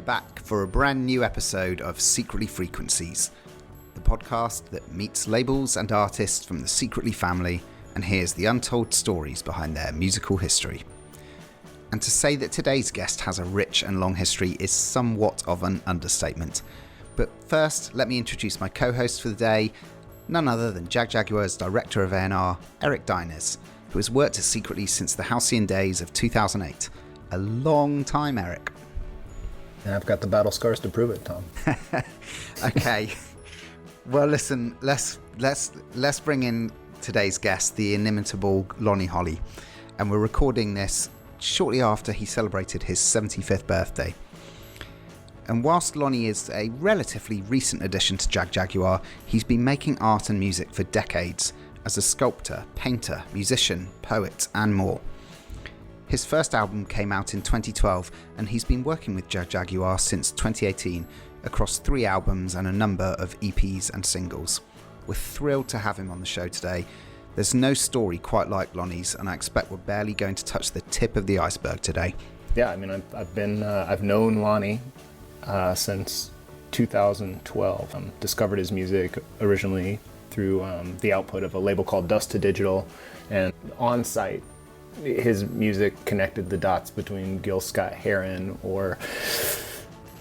back for a brand new episode of Secretly Frequencies, the podcast that meets labels and artists from the Secretly family and hears the untold stories behind their musical history. And to say that today's guest has a rich and long history is somewhat of an understatement. But first, let me introduce my co-host for the day, none other than Jagjaguwar's Director of A&R, Eric Deines, who has worked at Secretly since the halcyon days of 2008. A long time, Eric. And I've got the battle scars to prove it, Tom. Okay. Well, listen, let's bring in today's guest, the inimitable Lonnie Holley. And we're recording this shortly after he celebrated his 75th birthday. And whilst Lonnie is a relatively recent addition to Jagjaguwar, he's been making art and music for decades as a sculptor, painter, musician, poet, and more. His first album came out in 2012, and he's been working with Jagjaguwar since 2018 across 3 albums and a number of EPs and singles. We're thrilled to have him on the show today. There's no story quite like Lonnie's, and I expect we're barely going to touch the tip of the iceberg today. Yeah, I mean, I've known Lonnie since 2012. Discovered his music originally through the output of a label called Dust to Digital, and on site his music connected the dots between Gil Scott-Heron or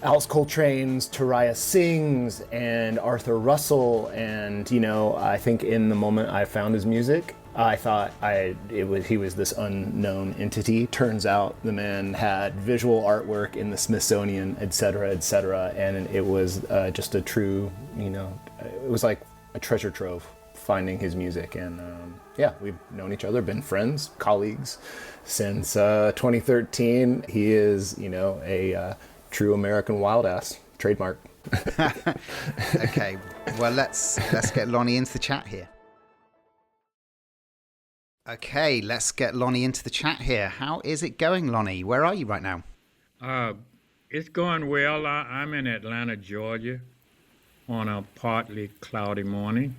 Alice Coltrane's Tariah Sings and Arthur Russell, and I think in the moment I found his music, I thought he was this unknown entity. Turns out the man had visual artwork in the Smithsonian, etc., and it was just a true, it was like a treasure trove finding his music. And we've known each other, been friends, colleagues since 2013. He is, a true American wild ass, trademark. Okay, well let's get Lonnie into the chat here. Okay, let's get Lonnie into the chat here. How is it going, Lonnie? Where are you right now? It's going well. I'm in Atlanta, Georgia, on a partly cloudy morning.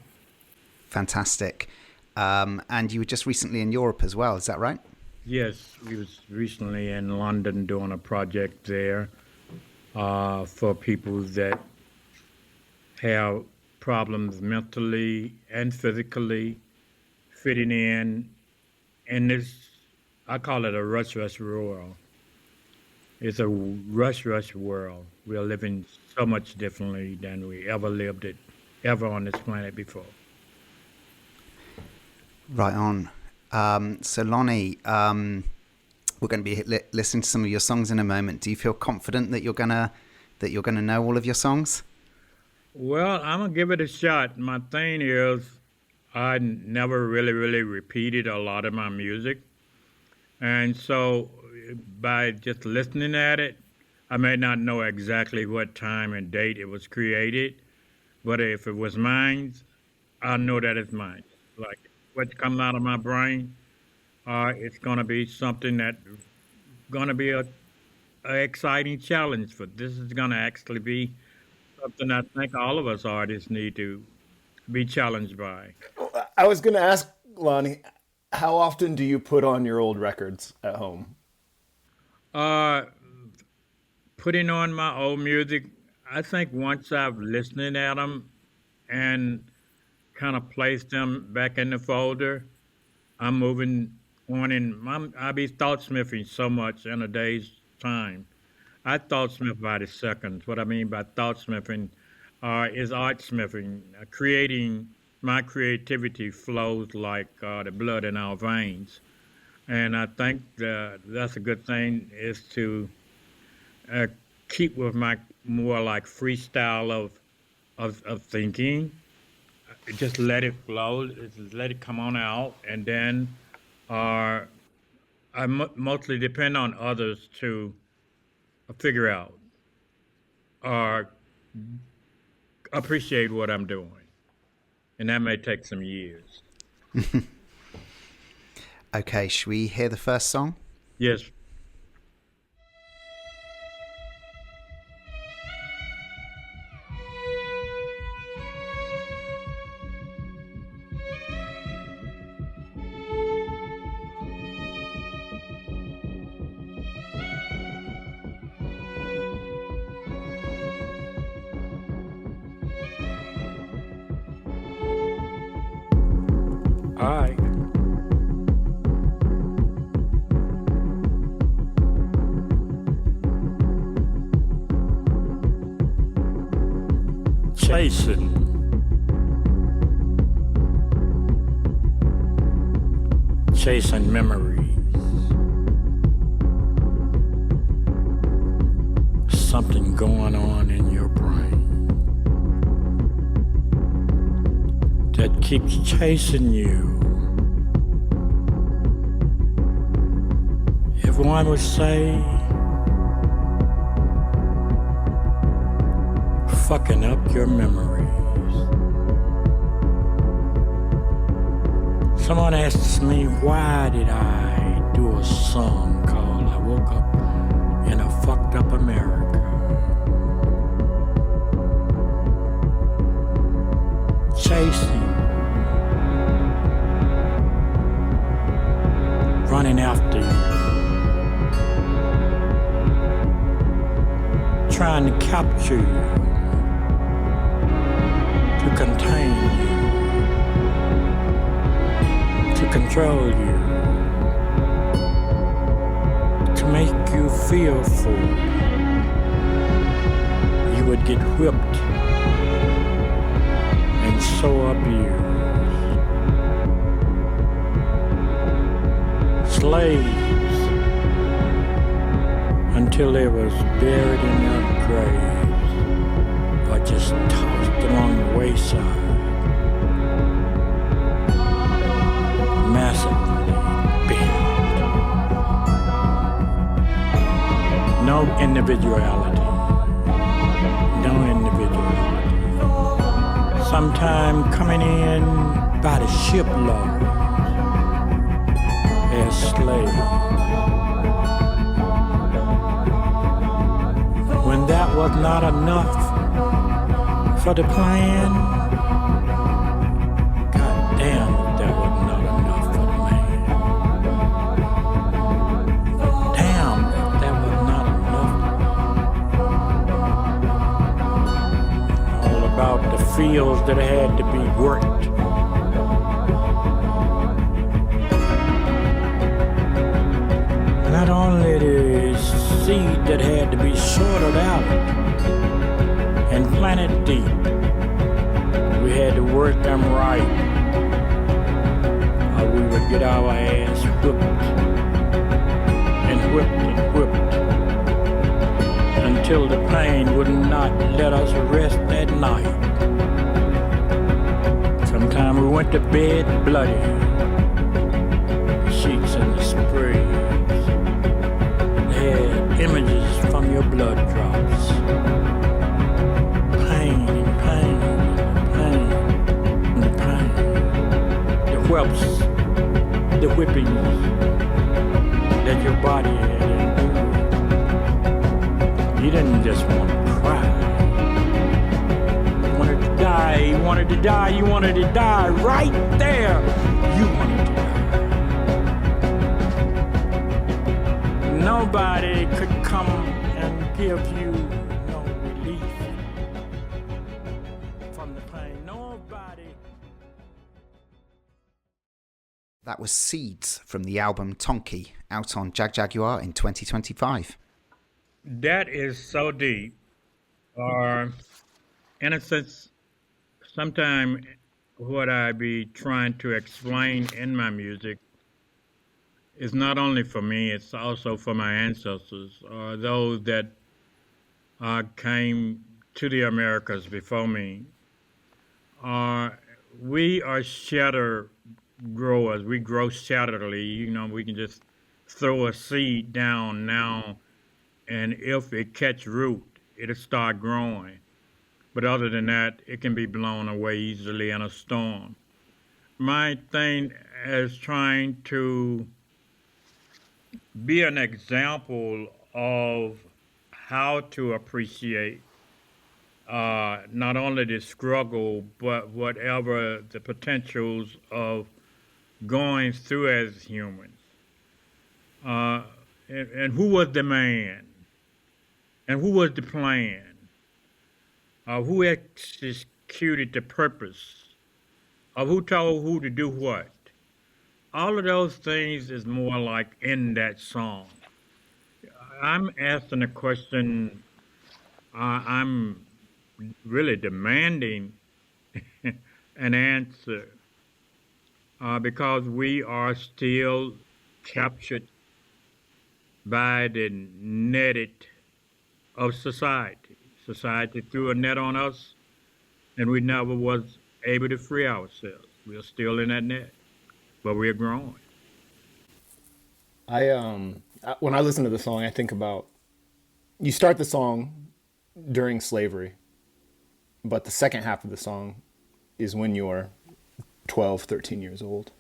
Fantastic. And you were just recently in Europe as well, is that right? Yes, we was recently in London doing a project there for people that have problems mentally and physically fitting in this, I call it a rush world. It's a rush world. We're living so much differently than we ever lived it, ever on this planet before. Right on. So Lonnie, we're going to be listening to some of your songs in a moment. Do you feel confident that you're gonna know all of your songs? Well, I'm gonna give it a shot. My thing is, I never really repeated a lot of my music. And so by just listening at it, I may not know exactly what time and date it was created, but if it was mine, I know that it's mine. Like what comes out of my brain, it's going to be something that's going to be a exciting challenge. For this is going to actually be something I think all of us artists need to be challenged by. I was going to ask, Lonnie, how often do you put on your old records at home? Putting on my old music, I think once I've listened at them and kind of placed them back in the folder, I'm moving on, and I be thought-smithing so much in a day's time. I thought-smith by the seconds. What I mean by thought-smithing is art-smithing, creating. My creativity flows like the blood in our veins. And I think that's a good thing, is to keep with my more like freestyle of thinking. Just let it flow, just let it come on out. And then I mostly depend on others to figure out or appreciate what I'm doing. And that may take some years. Okay, should we hear the first song? Yes. All right. Chasing. Chasing memories. Something going on in your brain that keeps chasing you. Everyone would say, fucking up your memories. Someone asks me, why did I do a song called I Woke Up in a Fucked Up America? Chasing, running after you, trying to capture you, to contain you, to control you, to make you fearful. You would get whipped and so abused. Slaves until they was buried in their graves or just tossed along the wayside. Massively bent. No individuality. No individuality. Sometime coming in by the shipload as slaves. When that was not enough for the plan, God damn if that was not enough for the man. Damn if that was not enough. All about the fields that had to be worked. Not only the seed that had to be sorted out and planted deep, we had to work them right, or we would get our ass whipped and whipped and whipped until the pain would not let us rest at night. Sometimes we went to bed bloody, sheets in the spray. Images from your blood drops. Pain and pain and pain and pain. The whelps, the whippings that your body had endured. You didn't just want to cry. You wanted to die, you wanted to die, you wanted to die right there. You wanted to die. Nobody could come and give you no relief from the pain. Nobody. That was Seeds from the album Tonki, out on Jagjaguwar in 2025. That is so deep. Or, in a sense, sometimes what I be trying to explain in my music is not only for me, it's also for my ancestors, or those that came to the Americas before me. We are shatter growers. We grow shatterly. You know, we can just throw a seed down now, and if it catch root, it'll start growing. But other than that, it can be blown away easily in a storm. My thing is trying to be an example of how to appreciate not only the struggle, but whatever the potentials of going through as humans. And who was the man? And who was the plan? Who executed the purpose? Who told who to do what? all of those things is more like in that song. I'm asking a question. I'm really demanding an answer because we are still captured by the netted of society. Society threw a net on us, and we never was able to free ourselves. We're still in that net, but we're growing. When I listen to the song, I think about you start the song during slavery, but the second half of the song is when you're 12, 13 years old.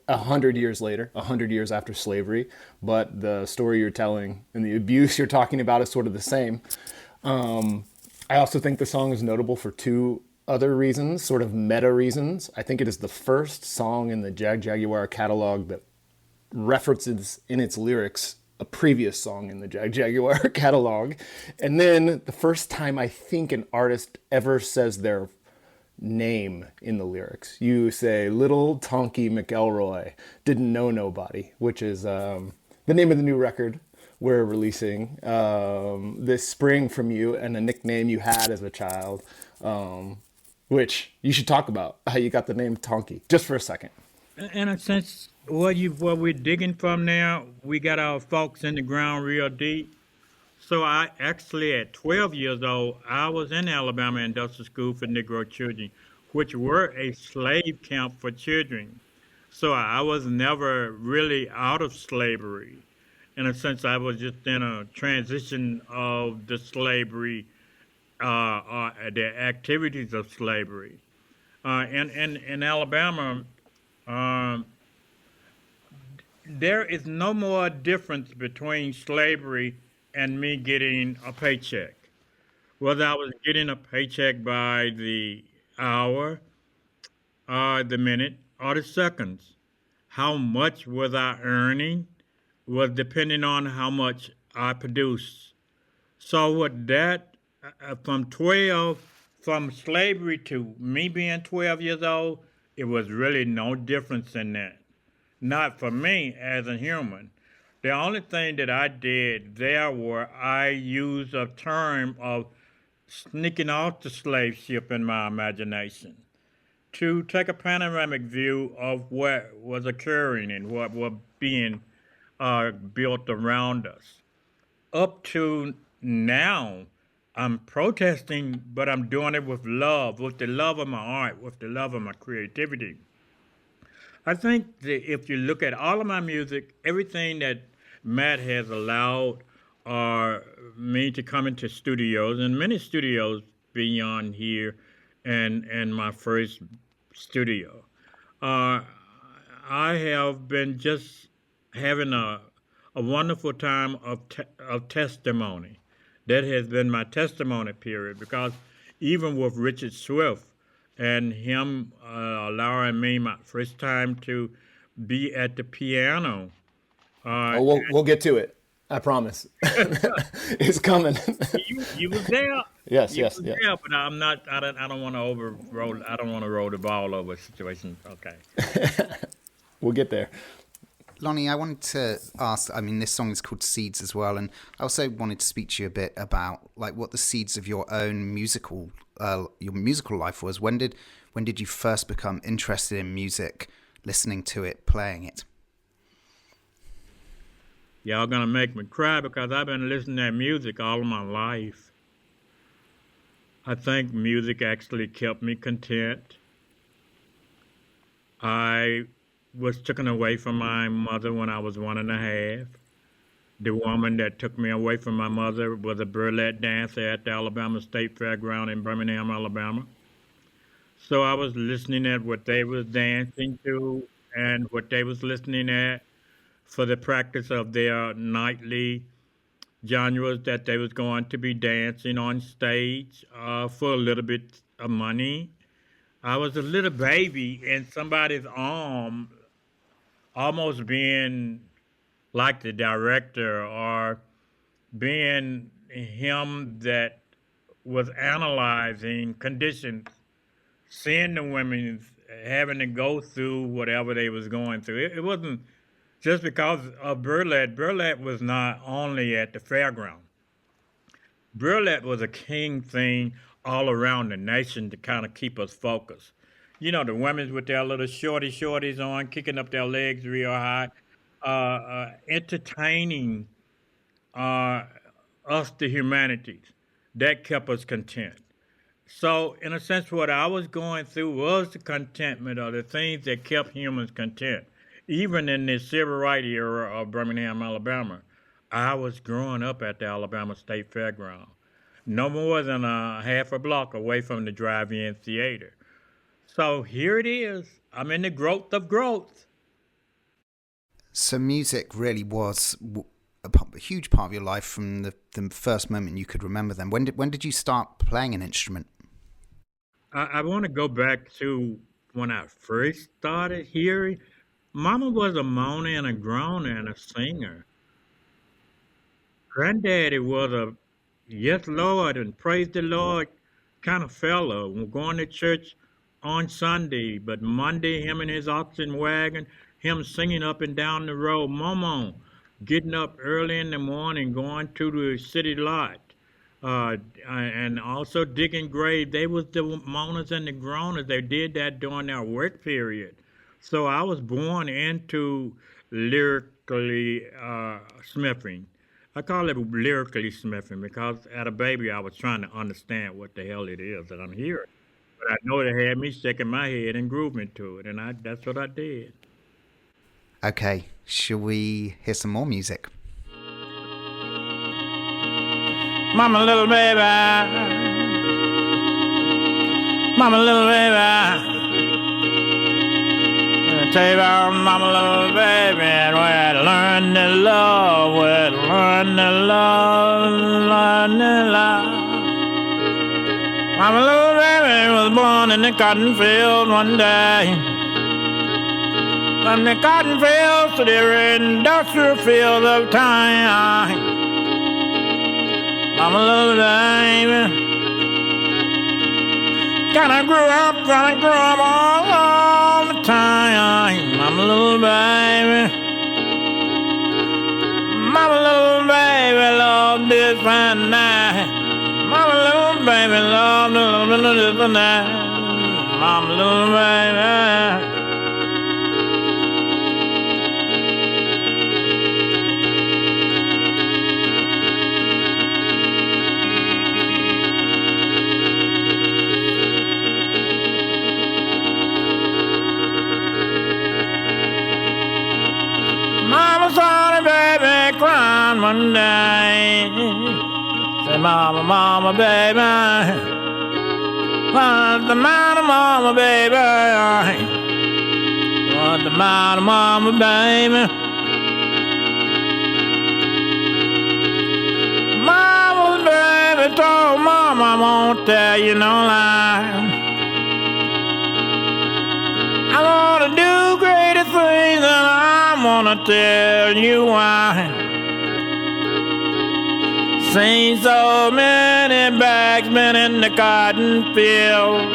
100 years later, 100 years after slavery, but the story you're telling and the abuse you're talking about is sort of the same. I also think the song is notable for two other reasons, sort of meta reasons. I think it is the first song in the Jagjaguwar catalog that references in its lyrics a previous song in the Jagjaguwar catalog. And then the first time I think an artist ever says their name in the lyrics. You say, Little Tonky McElroy didn't know nobody, which is the name of the new record we're releasing this spring from you, and a nickname you had as a child, which you should talk about how you got the name Tonky, just for a second. In a sense, what we're digging from now, we got our folks in the ground real deep. So I actually, at 12 years old, I was in Alabama Industrial School for Negro children, which were a slave camp for children. So I was never really out of slavery. In a sense, I was just in a transition of the slavery, the activities of slavery. In Alabama, um, there is no more difference between slavery and me getting a paycheck. Whether I was getting a paycheck by the hour, or the minute, or the seconds. How much was I earning was depending on how much I produced. So with that, from 12, from slavery to me being 12 years old, it was really no difference in that. Not for me as a human. The only thing that I did there were I used a term of sneaking off the slave ship in my imagination to take a panoramic view of what was occurring and what was being built around us. Up to now, I'm protesting, but I'm doing it with love, with the love of my art, with the love of my creativity. I think that if you look at all of my music, everything that Matt has allowed me to come into studios, and many studios beyond here, and my first studio, uh, I have been just having a wonderful time of testimony. That has been my testimony period because even with Richard Swift and him allowing me my first time to be at the piano, uh, Oh, we'll get to it. I promise. It's coming. you was there. Yes, You yes, was yeah. there, but I'm not. I don't want to overroll. I don't want to roll the ball over situations. Okay. We'll get there. Lonnie, I wanted to ask. I mean, this song is called Seeds as well, and I also wanted to speak to you a bit about like what the seeds of your musical life was. When did you first become interested in music, listening to it, playing it? Y'all gonna make me cry because I've been listening to music all of my life. I think music actually kept me content. I was taken away from my mother when I was 1.5. The woman that took me away from my mother was a burlesque dancer at the Alabama State Fairground in Birmingham, Alabama. So I was listening at what they was dancing to and what they was listening at for the practice of their nightly genres that they was going to be dancing on stage for a little bit of money. I was a little baby in somebody's arm, almost being like the director or being him that was analyzing conditions, seeing the women's having to go through whatever they was going through. It wasn't just because of burlap. Burlap was not only at the fairground. Burlap was a king thing all around the nation to kind of keep us focused. You know, the women with their little shorties on, kicking up their legs real high, entertaining uh, us, the humanities. That kept us content. So, in a sense, what I was going through was the contentment of the things that kept humans content. Even in the civil rights era of Birmingham, Alabama, I was growing up at the Alabama State Fairground, no more than a half a block away from the drive-in theater. So here it is. I'm in the growth of growth. So music really was a huge part of your life from the first moment you could remember them. When did you start playing an instrument? I want to go back to when I first started hearing. Mama was a moaner and a groaner and a singer. Granddaddy was a yes, Lord, and praise the Lord kind of fellow. Going to church on Sunday, but Monday, him and his oxen wagon, him singing up and down the road, Mama, getting up early in the morning, going to the city lot, and also digging grave. They was the moaners and the groaners. They did that during their work period. So I was born into lyrically smithing. I call it lyrically smithing because as a baby I was trying to understand what the hell it is that I'm hearing. But I know it had me shaking my head and grooving to it, and that's what I did. Okay, shall we hear some more music? Mama little baby, mama little baby. Tell you about mama little baby and where to learn to love, where to learn to love, learn to love. Mama little baby was born in the cotton field one day. From the cotton fields to the industrial fields of time. Mama little baby kinda grew up all the time. Mama little baby, mama little baby loved this fine night. Mama little baby loved this night. Mama little baby. Mama saw the baby crying one day. Say, mama, mama, baby, what's the matter, mama, baby? What's the matter, mama, baby? Mama's baby told mama, I won't tell you no lie. I wanna do greater things and I wanna tell you why. Seen so many bagsmen in the cotton field.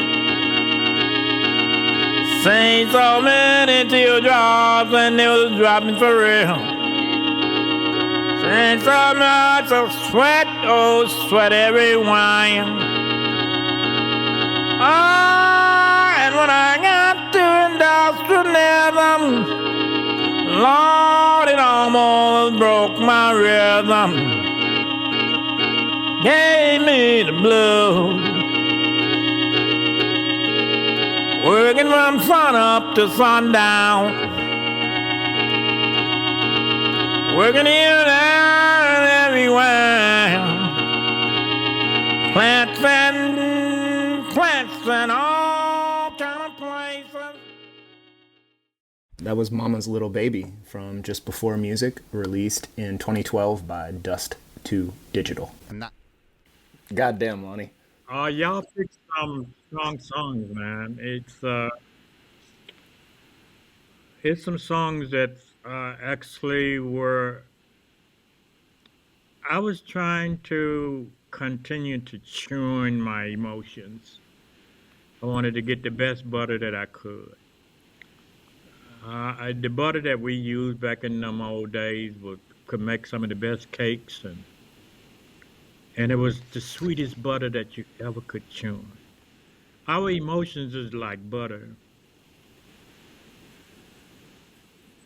Seen so many teardrops and they was dropping for real. Seen so much of sweat, oh sweat every wine. And when I got to industrialism, Lord, it almost broke my rhythm. Gave me the blues. Working from sun up to sundown. Working here, there, and everywhere. Plants and all kind of places. That was Mama's Little Baby from Just Before Music, released in 2012 by Dust to Digital. And that Goddamn, Lonnie. Y'all picked some strong songs, man. It's some songs that actually were. I was trying to continue to tune my emotions. I wanted to get the best butter that I could. The butter that we used back in them old days could make some of the best cakes, and it was the sweetest butter that you ever could chew. Our emotions is like butter.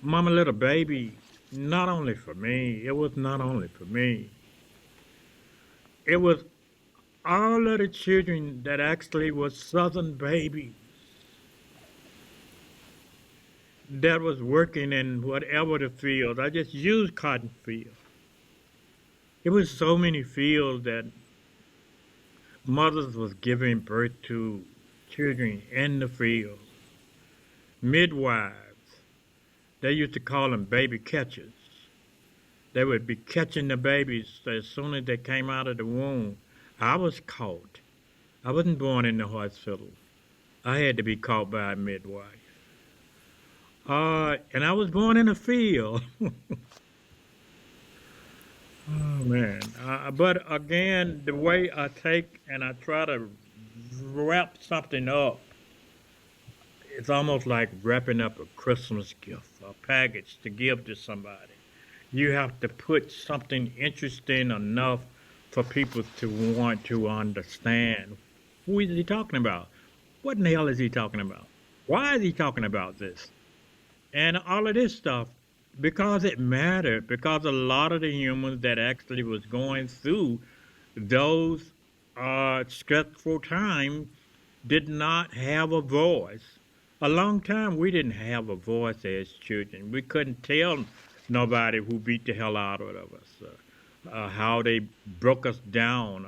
Mama Little Baby, not only for me, it was not only for me. It was all of the children that actually was Southern babies that was working in whatever the field. I just used cotton field. It was so many fields that mothers was giving birth to children in the field. Midwives, they used to call them baby catchers. They would be catching the babies as soon as they came out of the womb. I was caught. I wasn't born in the hospital. I had to be caught by a midwife. And I was born in a field. Oh man! But again, the way I take and I try to wrap something up, it's almost like wrapping up a Christmas gift, a package to give to somebody. You have to put something interesting enough for people to want to understand. Who is he talking about? What in the hell is he talking about? Why is he talking about this? And all of this stuff, because it mattered, because a lot of the humans that actually was going through those stressful times did not have a voice. A long time we didn't have a voice as children. We couldn't tell nobody who beat the hell out of us, how they broke us down.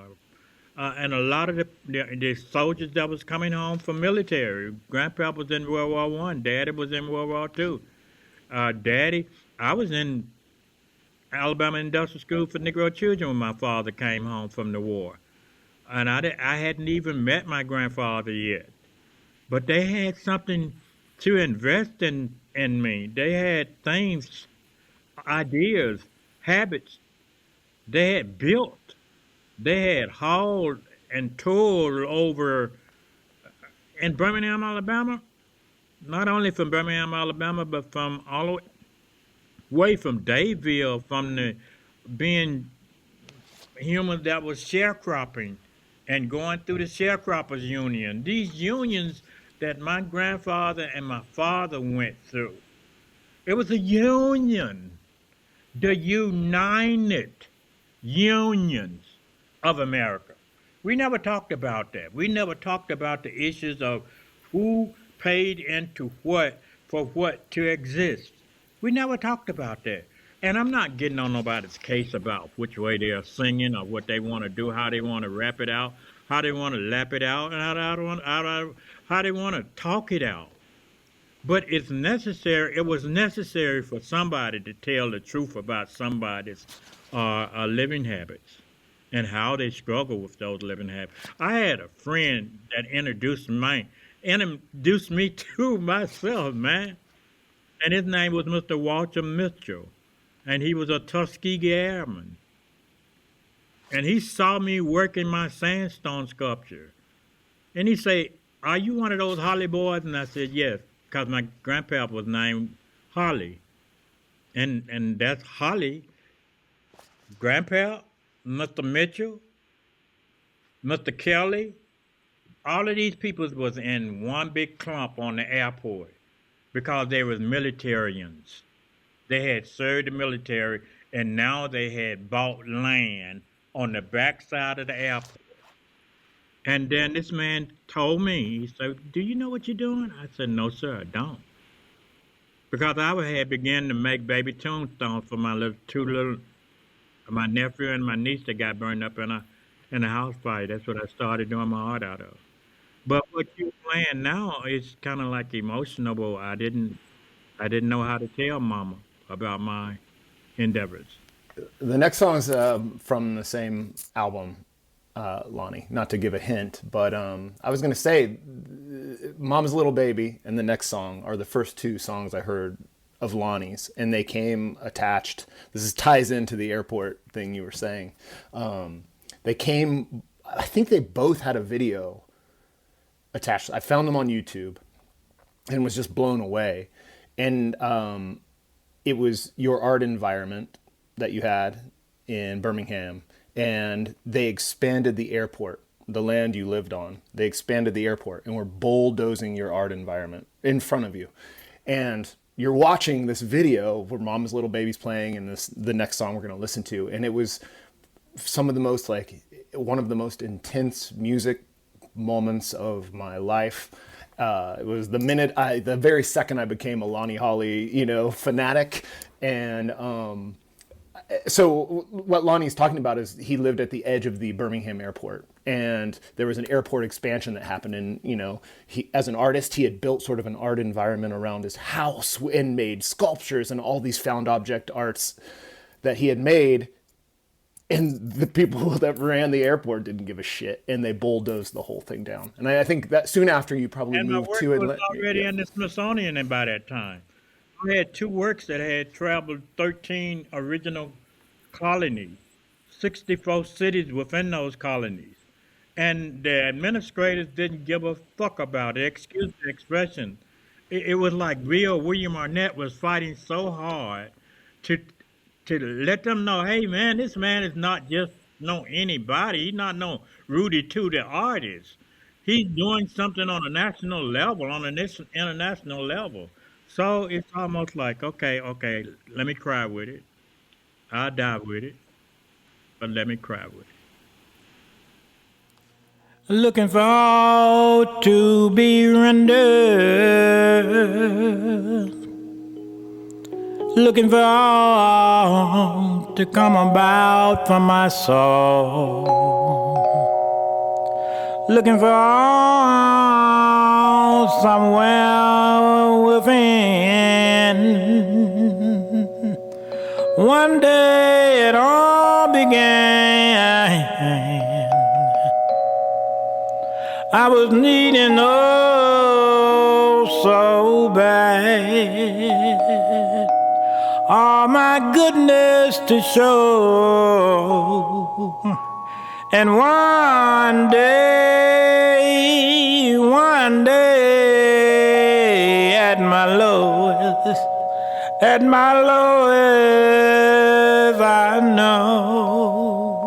And a lot of the soldiers that was coming home from military, Grandpa was in World War One, Daddy was in World War Two. Daddy, I was in Alabama Industrial School for Negro children when my father came home from the war. And I hadn't even met my grandfather yet. But they had something to invest in me. They had things, ideas, habits they had built. They had hauled and toured over in Birmingham, Alabama. Not only from Birmingham, Alabama, but from all the way from Dayville, from the being humans that was sharecropping and going through the sharecroppers union. These unions that my grandfather and my father went through. It was a union, the United Unions of America. We never talked about that. We never talked about the issues of who paid into what for what to exist. We never talked about that. And I'm not getting on nobody's case about which way they're singing or what they want to do, how they want to rap it out, how they want to lap it out, and how they want to talk it out. But it's necessary. It was necessary for somebody to tell the truth about somebody's living habits and how they struggle with those living habits. I had a friend that introduced me to myself, man. And his name was Mr. Walter Mitchell. And he was a Tuskegee Airman. And he saw me working my sandstone sculpture. And he said, "Are you one of those Holley boys?" And I said, "Yes," because my grandpa was named Holley. And that's Holley. Grandpa, Mr. Mitchell, Mr. Kelly, all of these people was in one big clump on the airport because they was militarians. They had served the military, and now they had bought land on the backside of the airport. And then this man told me, he said, "Do you know what you're doing?" I said, "No, sir, I don't." Because I had begun to make baby tombstones for my nephew and my niece that got burned up in a house fire. That's what I started doing my art out of. But what you're playing now is kind of like emotional. I didn't know how to tell Mama about my endeavors. The next song's from the same album, Lonnie. Not to give a hint, but I was going to say, Mama's Little Baby and the next song are the first two songs I heard of Lonnie's, and they came attached. Ties into the airport thing you were saying. They came, I think they both had a video attached. I found them on YouTube and was just blown away. And it was your art environment that you had in Birmingham, and they expanded the airport, the land you lived on. They expanded the airport and were bulldozing your art environment in front of you. And you're watching this video where Mama's Little Baby's playing, and the next song we're going to listen to. And it was some of the most, like, one of the most intense music moments of my life. It was the very second I became a Lonnie Holley, fanatic. And so what Lonnie's talking about is he lived at the edge of the Birmingham airport, and there was an airport expansion that happened. And, he, as an artist, he had built sort of an art environment around his house and made sculptures and all these found object arts that he had made. And the people that ran the airport didn't give a shit, and they bulldozed the whole thing down. And I think that soon after you probably And my moved work to was Atlanta. already in the Smithsonian and by that time. I had 2 works that had traveled 13 original colonies, 64 cities within those colonies. And the administrators didn't give a fuck about it. Excuse the expression. It was like real William Arnett was fighting so hard to let them know, hey man, this man is not just anybody. He's not no Rudy Too, the artist. He's doing something on a national level, on an international level. So it's almost like, okay, let me cry with it. I'll die with it, but let me cry with it. Looking for all to be rendered. Looking for all to come about from my soul. Looking for all somewhere within. One day it all began. I was needing oh so bad. Oh my goodness to show. And one day at my lowest, I know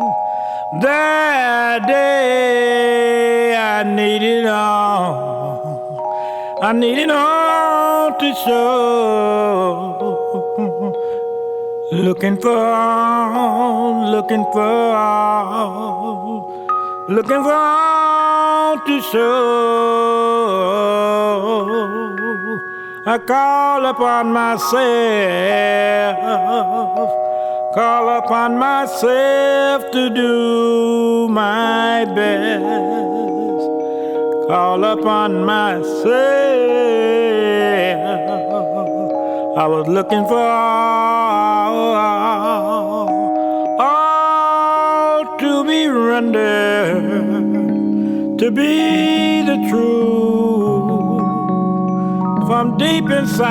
that day I needed all to show. Looking for all to show. I call upon myself to do my best. Call upon myself. I was looking for all to be rendered, to be the truth from deep inside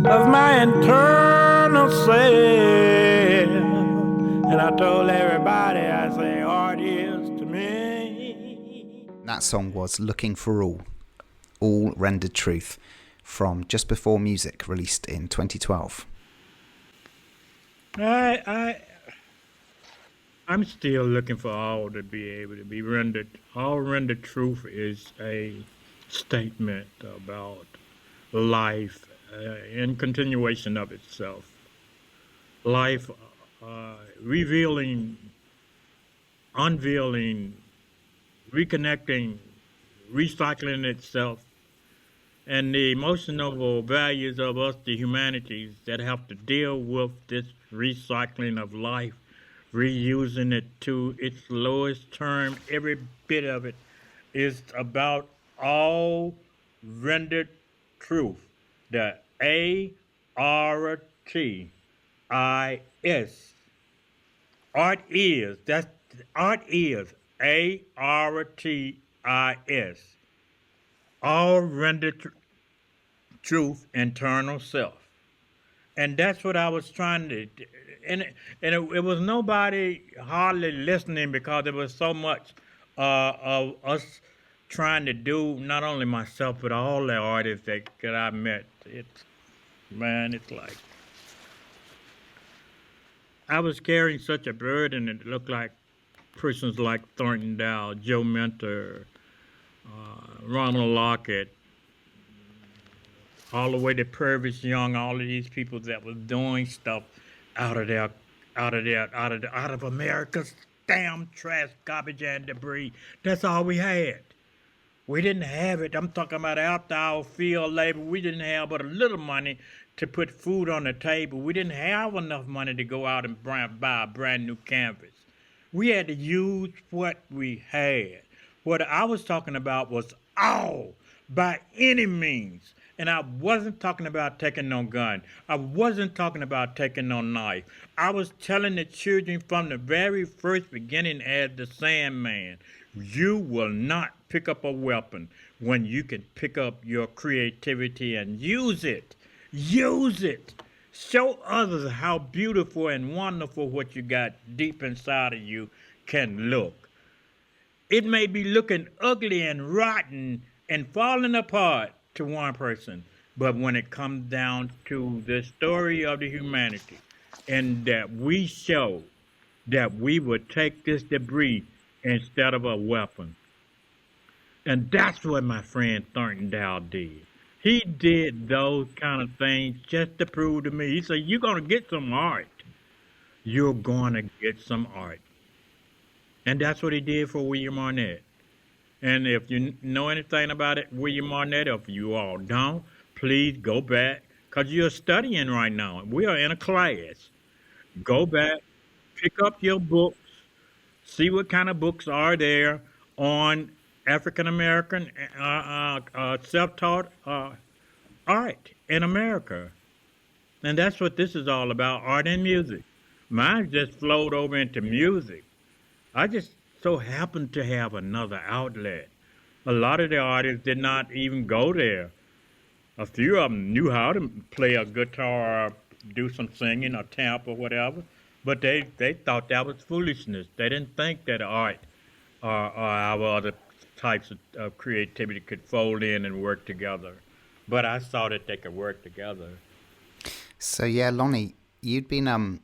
of my internal self. And I told everybody, I say, art is to me. That song was Looking for All Rendered Truth, from Just Before Music, released in 2012. I'm still looking for all to be able to be rendered. All rendered truth is a statement about life in continuation of itself. Life revealing, unveiling, reconnecting, recycling itself, and the emotional values of us, the humanities, that have to deal with this recycling of life, reusing it to its lowest term. Every bit of it is about all rendered truth. The ARTIS. Art is. That's art is. ARTIS. All rendered truth, internal self. And that's what I was trying to, and it was nobody hardly listening, because there was so much of us trying to do not only myself but all the artists that I met. It's like I was carrying such a burden. It looked like persons like Thornton Dow, Joe Mentor, Ronald Lockett, all the way to Purvis Young, all of these people that was doing stuff out of their, out of America's damn trash, garbage, and debris. That's all we had. We didn't have it. I'm talking about after our field labor. We didn't have but a little money to put food on the table. We didn't have enough money to go out and buy a brand new canvas. We had to use what we had. What I was talking about was all, by any means. And I wasn't talking about taking no gun. I wasn't talking about taking no knife. I was telling the children from the very first beginning as the Sandman, you will not pick up a weapon when you can pick up your creativity and use it. Use it. Show others how beautiful and wonderful what you got deep inside of you can look. It may be looking ugly and rotten and falling apart to one person, but when it comes down to the story of the humanity, and that we show that we would take this debris instead of a weapon. And that's what my friend Thornton Dow did. He did those kind of things just to prove to me. He said, you're going to get some art. You're going to get some art. And that's what he did for William Arnett. And if you know anything about it, William Arnett, if you all don't, please go back, because you're studying right now. We are in a class. Go back, pick up your books, see what kind of books are there on African American self-taught art in America. And that's what this is all about, art and music. Mine just flowed over into music. I just so happened to have another outlet. A lot of the artists did not even go there. A few of them knew how to play a guitar, or do some singing or tap or whatever, but they thought that was foolishness. They didn't think that art or our other types of creativity could fold in and work together. But I saw that they could work together. So yeah, Lonnie, you'd been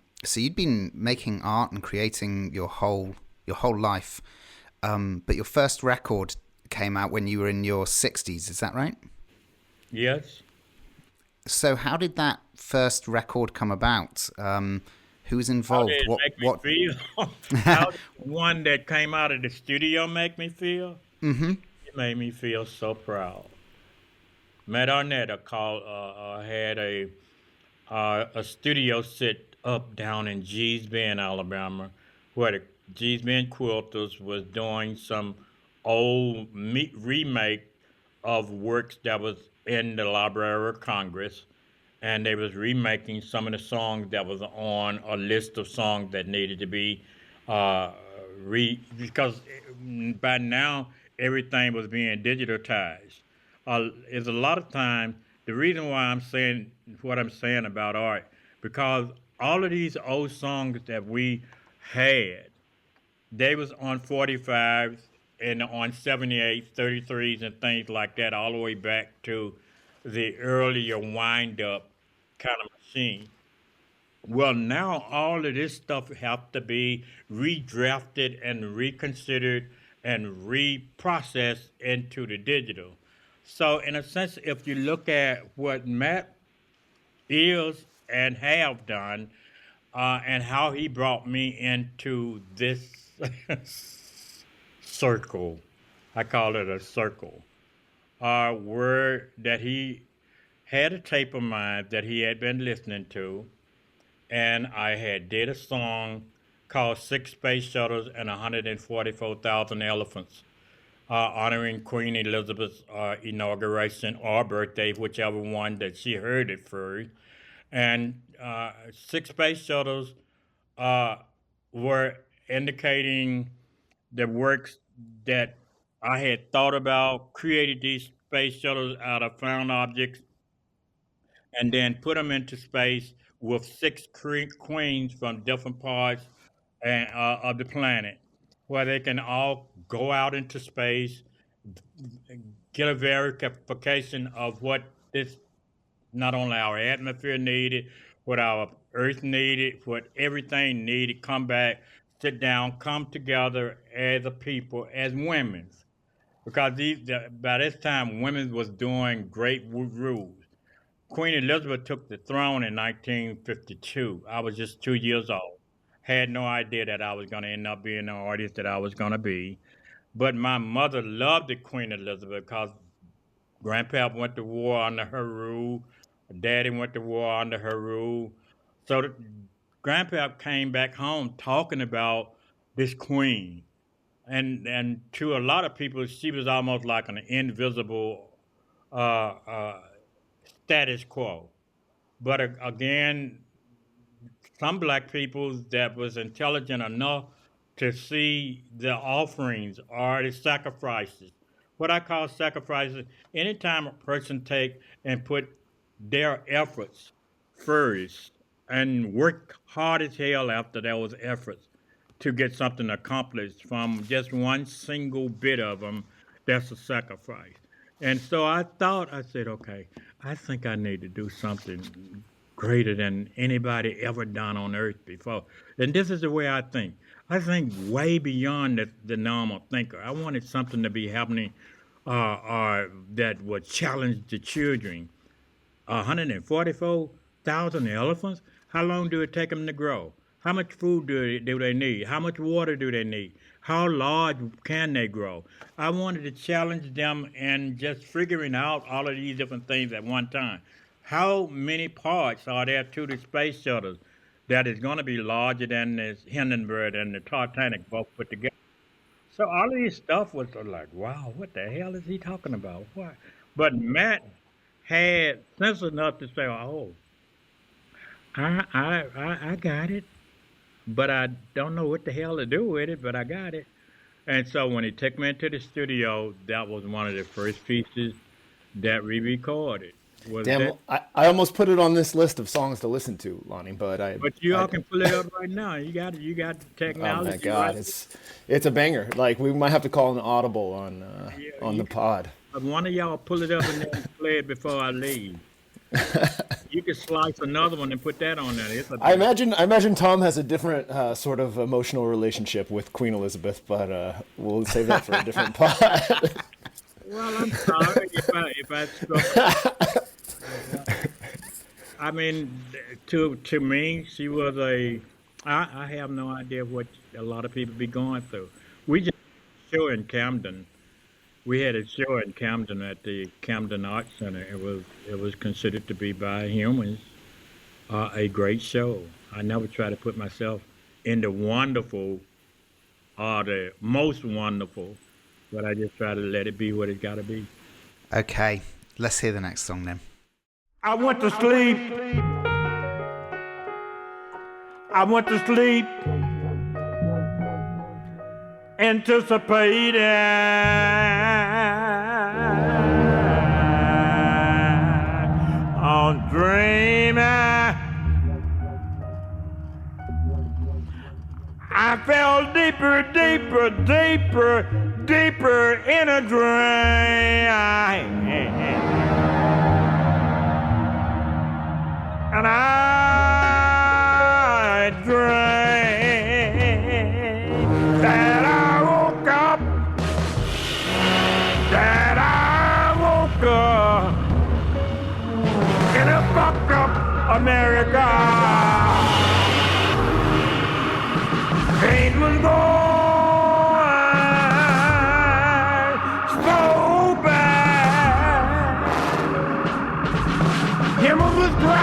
making art and creating your whole life, but your first record came out when you were in your 60s. Is that right? Yes. So how did that first record come about? Who was involved? How did it make me feel? How did one that came out of the studio make me feel? Mm-hmm. It made me feel so proud. Matt Arnett had a studio set up down in Gee's Bend, Alabama, where the Gee's Bend Quilters was doing some old remake of works that was in the Library of Congress, and they was remaking some of the songs that was on a list of songs that needed to be because by now everything was being digitized. Is a lot of times the reason why I'm saying what I'm saying about art, because all of these old songs that we had, they was on 45s and on 78s, 33s, and things like that, all the way back to the earlier wind-up kind of machine. Well, now all of this stuff have to be redrafted and reconsidered and reprocessed into the digital. So, in a sense, if you look at what Matt is and have done, and how he brought me into this circle, I call it a circle, where that he had a tape of mine that he had been listening to, and I had did a song called Six Space Shuttles and 144,000 Elephants, honoring Queen Elizabeth's inauguration or birthday, whichever one that she heard it first. And Six Space Shuttles uh, were indicating the works that I had thought about, created these space shuttles out of found objects, and then put them into space with six queens from different parts of the planet, where they can all go out into space get a verification of what this, not only our atmosphere needed, what our earth needed, what everything needed, come back, sit down, come together as a people, as women. Because by this time, women was doing great rules. Queen Elizabeth took the throne in 1952. I was just 2 years old. Had no idea that I was going to end up being the artist that I was going to be. But my mother loved the Queen Elizabeth because Grandpa went to war under her rule. Daddy went to war under her rule. So Grandpa came back home talking about this queen. And to a lot of people, she was almost like an invisible uh, uh, status quo. But again, some black people that was intelligent enough to see the offerings or the sacrifices. What I call sacrifices, anytime a person take and put their efforts first and work hard as hell after there was efforts to get something accomplished from just one single bit of them, that's a sacrifice. And so I said, okay, I think I need to do something greater than anybody ever done on earth before. And this is the way I think. I think way beyond the normal thinker. I wanted something to be happening that would challenge the children. 144,000 elephants? How long do it take them to grow? How much food do they need? How much water do they need? How large can they grow? I wanted to challenge them in just figuring out all of these different things at one time. How many parts are there to the space shuttles that is going to be larger than the Hindenburg and the Titanic both put together? So all of this stuff was like, wow, what the hell is he talking about? What? But Matt had sense enough to say, oh, I got it, but I don't know what the hell to do with it, but I got it. And so when he took me into the studio, that was one of the first pieces that we recorded. Damn, I almost put it on this list of songs to listen to, Lonnie, but you all can pull it up right now. You got the technology. Oh my God, right? it's a banger. Like we might have to call an audible on the pod. One of y'all pull it up and then play it before I leave. You can slice another one and put that on there. I imagine Tom has a different sort of emotional relationship with Queen Elizabeth, but we'll save that for a different pod. Well, I'm sorry if I struck. I mean, to me, she was I have no idea what a lot of people be going through. We just had a show in Camden. We had a show in Camden at the Camden Art Center. It was considered to be by humans a great show. I never try to put myself in the wonderful or the most wonderful, but I just try to let it be what it's got to be. Okay, let's hear the next song then. I went to sleep. I went to sleep, anticipating on dreaming. I fell deeper, deeper, deeper, deeper in a dream. And I dreamed that I woke up, in a fucked up America. Pain was going so bad. Himmel was crying.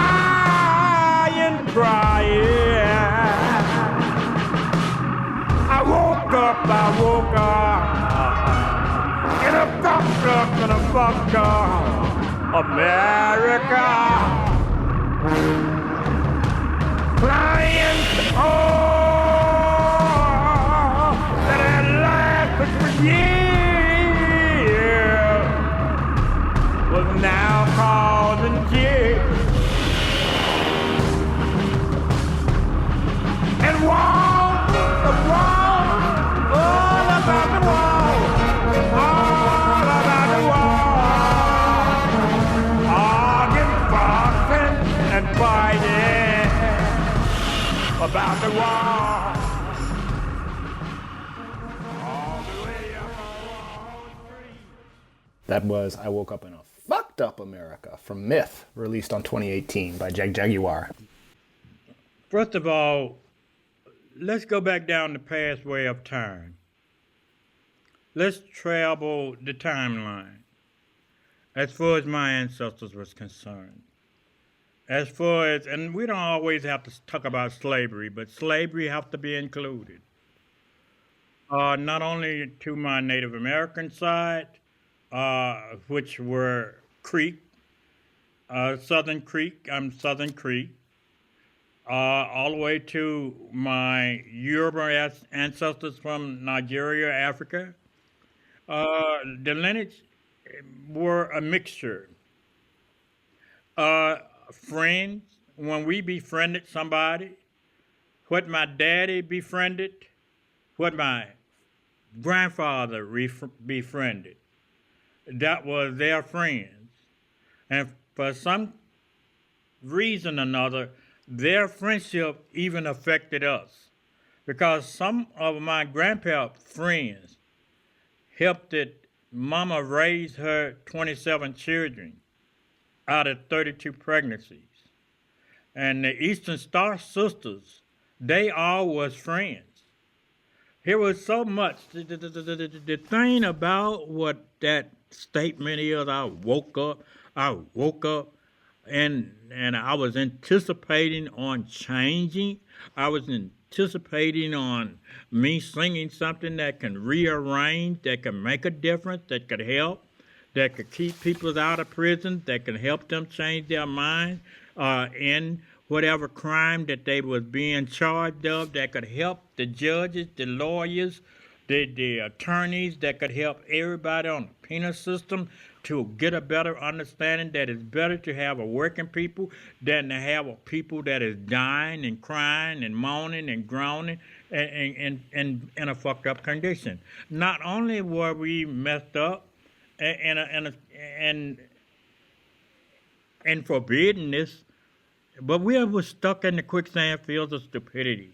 I woke up in a fucked up America. Flying, that had lasted for years was now causing tears. And walls, all about the walls. war. That was I Woke Up in a Fucked Up America from Myth, released on 2018 by Jagjaguwar. First of all, let's go back down the pathway of time. Let's travel the timeline as far as my ancestors was concerned. As far as, and we don't always have to talk about slavery, but slavery have to be included. Not only to my Native American side, which were Creek, Southern Creek, I'm Southern Creek, all the way to my Yoruba ancestors from Nigeria, Africa. The lineage were a mixture. Friends, when we befriended somebody, what my daddy befriended, what my grandfather befriended, that was their friends. And for some reason or another, their friendship even affected us. Because some of my grandpa's friends helped mama raise her 27 children out of 32 pregnancies. And the Eastern Star Sisters, they all was friends. There was so much. The thing about what that statement is, I woke up, and I was anticipating on changing. I was anticipating on me singing something that can rearrange, that can make a difference, that could help, that could keep people out of prison, that can help them change their mind in whatever crime that they was being charged of, that could help the judges, the lawyers, the attorneys, that could help everybody on the penal system to get a better understanding that it's better to have a working people than to have a people that is dying and crying and moaning and groaning and in a fucked up condition. Not only were we messed up and forbidden this, but we were stuck in the quicksand fields of stupidity.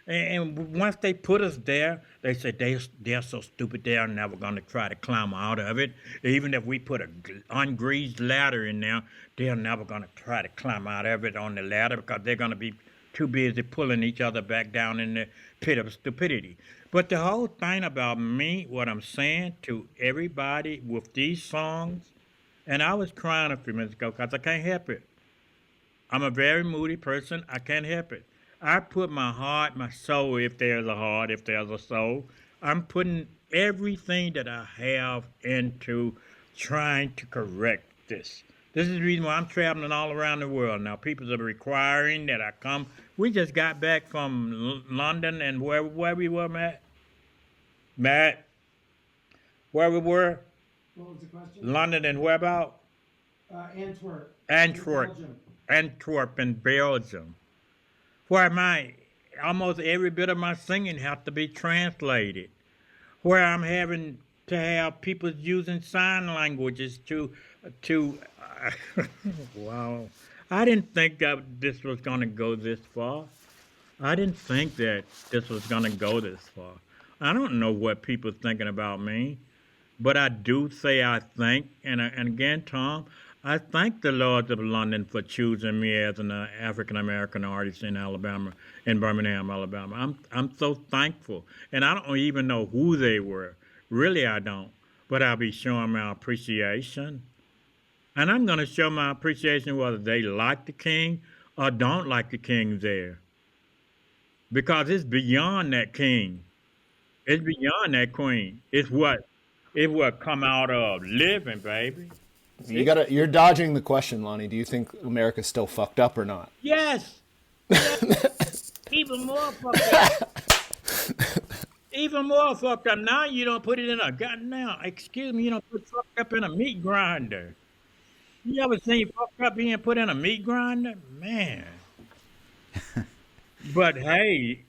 And once they put us there, they said they're so stupid they're never going to try to climb out of it. Even if we put an ungreased ladder in there, they're never going to try to climb out of it on the ladder because they're going to be too busy pulling each other back down in the pit of stupidity. But the whole thing about me, what I'm saying to everybody with these songs, and I was crying a few minutes ago because I can't help it. I'm a very moody person. I can't help it. I put my heart, my soul, if there's a heart, if there's a soul, I'm putting everything that I have into trying to correct this. This is the reason why I'm traveling all around the world now. People are requiring that I come. We just got back from London and where we were, Matt? Matt? Where we were? What was the question? London and where about? Antwerp. Antwerp in Belgium. Where almost every bit of my singing has to be translated. Where I'm having to have people using sign languages to wow. I didn't think that this was going to go this far. I didn't think that this was going to go this far. I don't know what people are thinking about me, but I do say I think, and again, Tom, I thank the Lords of London for choosing me as an African-American artist in Alabama, in Birmingham, Alabama. I'm so thankful. And I don't even know who they were. Really, I don't. But I'll be showing my appreciation. And I'm going to show my appreciation whether they like the king or don't like the king there. Because it's beyond that king. It's beyond that queen. It's what come out of living, baby. You're dodging the question, Lonnie. Do you think America's still fucked up or not? Yes. Even more fucked up. Even more fucked up. Now you don't put it in a you don't put fucked up in a meat grinder. You ever seen fucked up being put in a meat grinder? Man. But hey,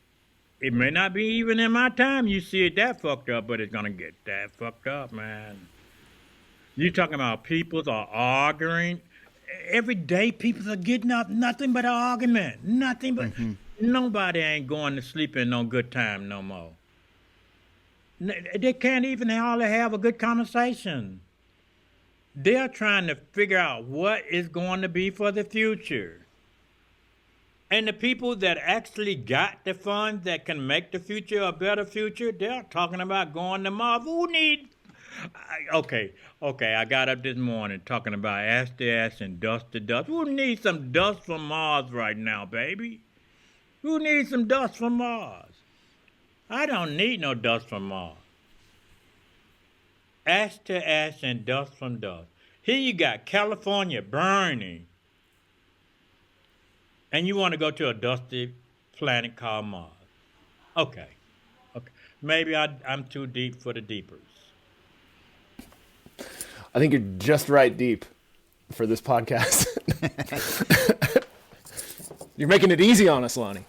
it may not be even in my time you see it that fucked up, but it's gonna get that fucked up, man. You talking about people are arguing. Every day people are getting up nothing but an argument. Nothing but Nobody ain't going to sleep in no good time no more. They can't even hardly have a good conversation. They're trying to figure out what is going to be for the future. And the people that actually got the funds that can make the future a better future, they're talking about going to Mars. Who need... Okay, I got up this morning talking about ash to ash and dust to dust. Who needs some dust from Mars right now, baby? Who needs some dust from Mars? I don't need no dust from Mars. Ash to ash and dust from dust. Here you got California burning. And you want to go to a dusty planet called Mars. Okay. Maybe I'm too deep for the deepers. I think you're just right deep for this podcast. You're making it easy on us, Lonnie.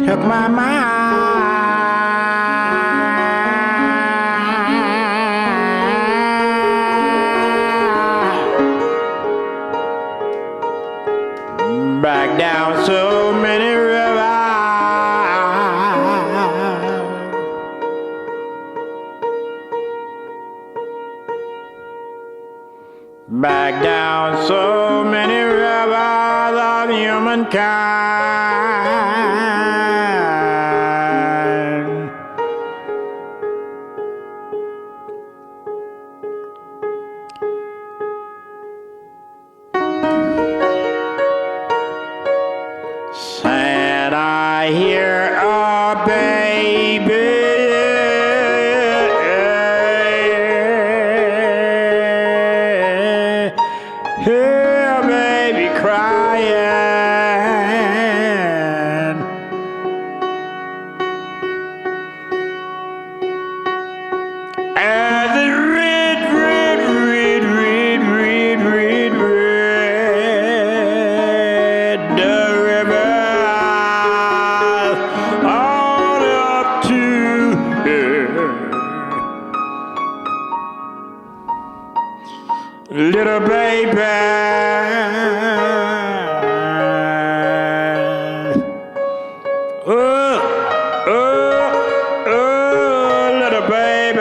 Took my mind back down so many rivers, back down so many rivers of humankind. Said I hear a baby, hear a baby crying. As it read the river on up to little baby. Little baby.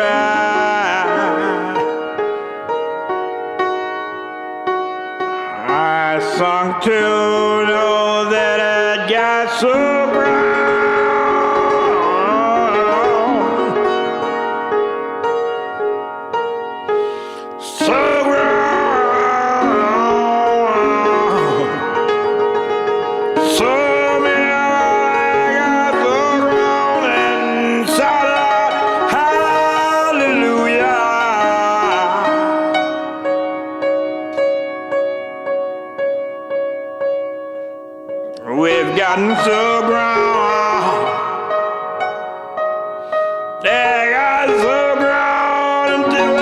I sung to know that it got so brown, so brown, so many got so brown and shout out hallelujah. We've gotten so brown, they got so brown until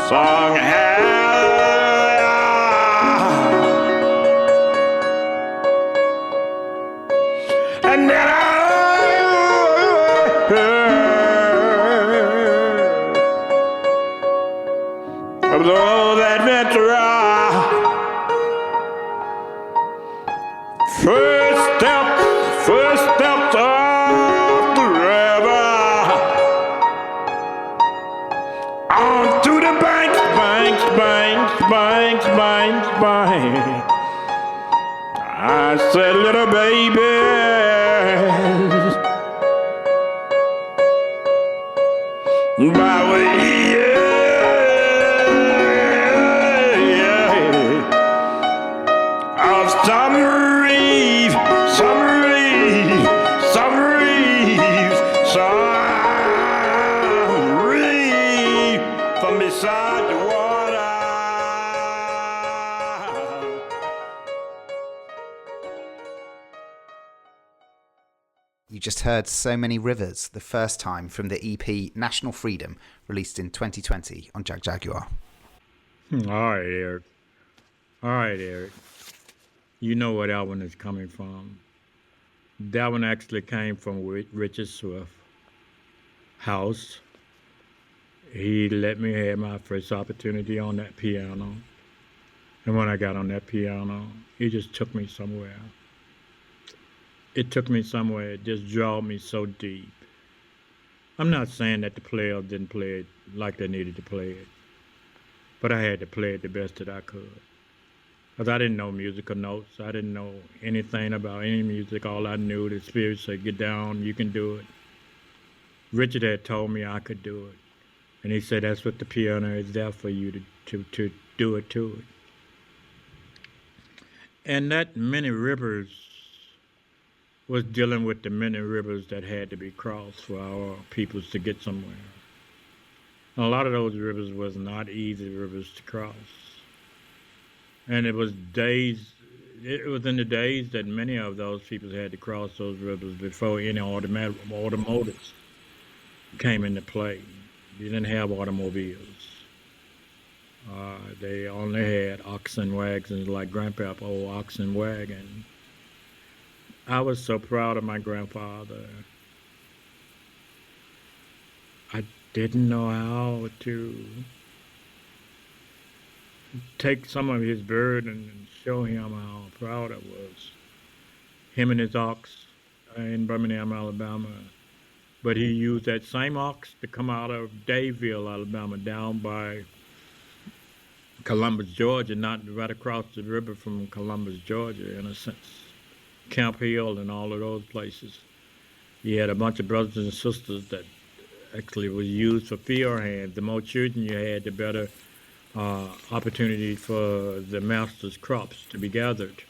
song hallelujah. And then I of the old adventurer, first steps off the river, onto the banks. I said, little baby, by way of some reef from beside the water. You just heard So Many Rivers, the first time from the EP National Freedom, released in 2020 on Jagjaguwar. All right, Eric. All right, Eric. You know where that one is coming from. That one actually came from Richard Swift house. He let me have my first opportunity on that piano. And when I got on that piano, he just took me somewhere. It took me somewhere. It just drew me so deep. I'm not saying that the players didn't play it like they needed to play it, but I had to play it the best that I could. Because I didn't know musical notes. I didn't know anything about any music. All I knew, the spirit said, get down, you can do it. Richard had told me I could do it. And he said, that's what the piano is there for you to do it to it. And that many rivers was dealing with the many rivers that had to be crossed for our peoples to get somewhere. And a lot of those rivers was not easy rivers to cross. And it was in the days that many of those people had to cross those rivers before any automotives came into play. They didn't have automobiles. They only had oxen wagons like Grandpapa, old oxen wagon. I was so proud of my grandfather. I didn't know how to take some of his burden and show him how proud I was. Him and his ox in Birmingham, Alabama. But he used that same ox to come out of Dayville, Alabama, down by Columbus, Georgia, not right across the river from Columbus, Georgia, in a sense. Camp Hill and all of those places. He had a bunch of brothers and sisters that actually was used for field hands. The more children you had, the better opportunity for the master's crops to be gathered.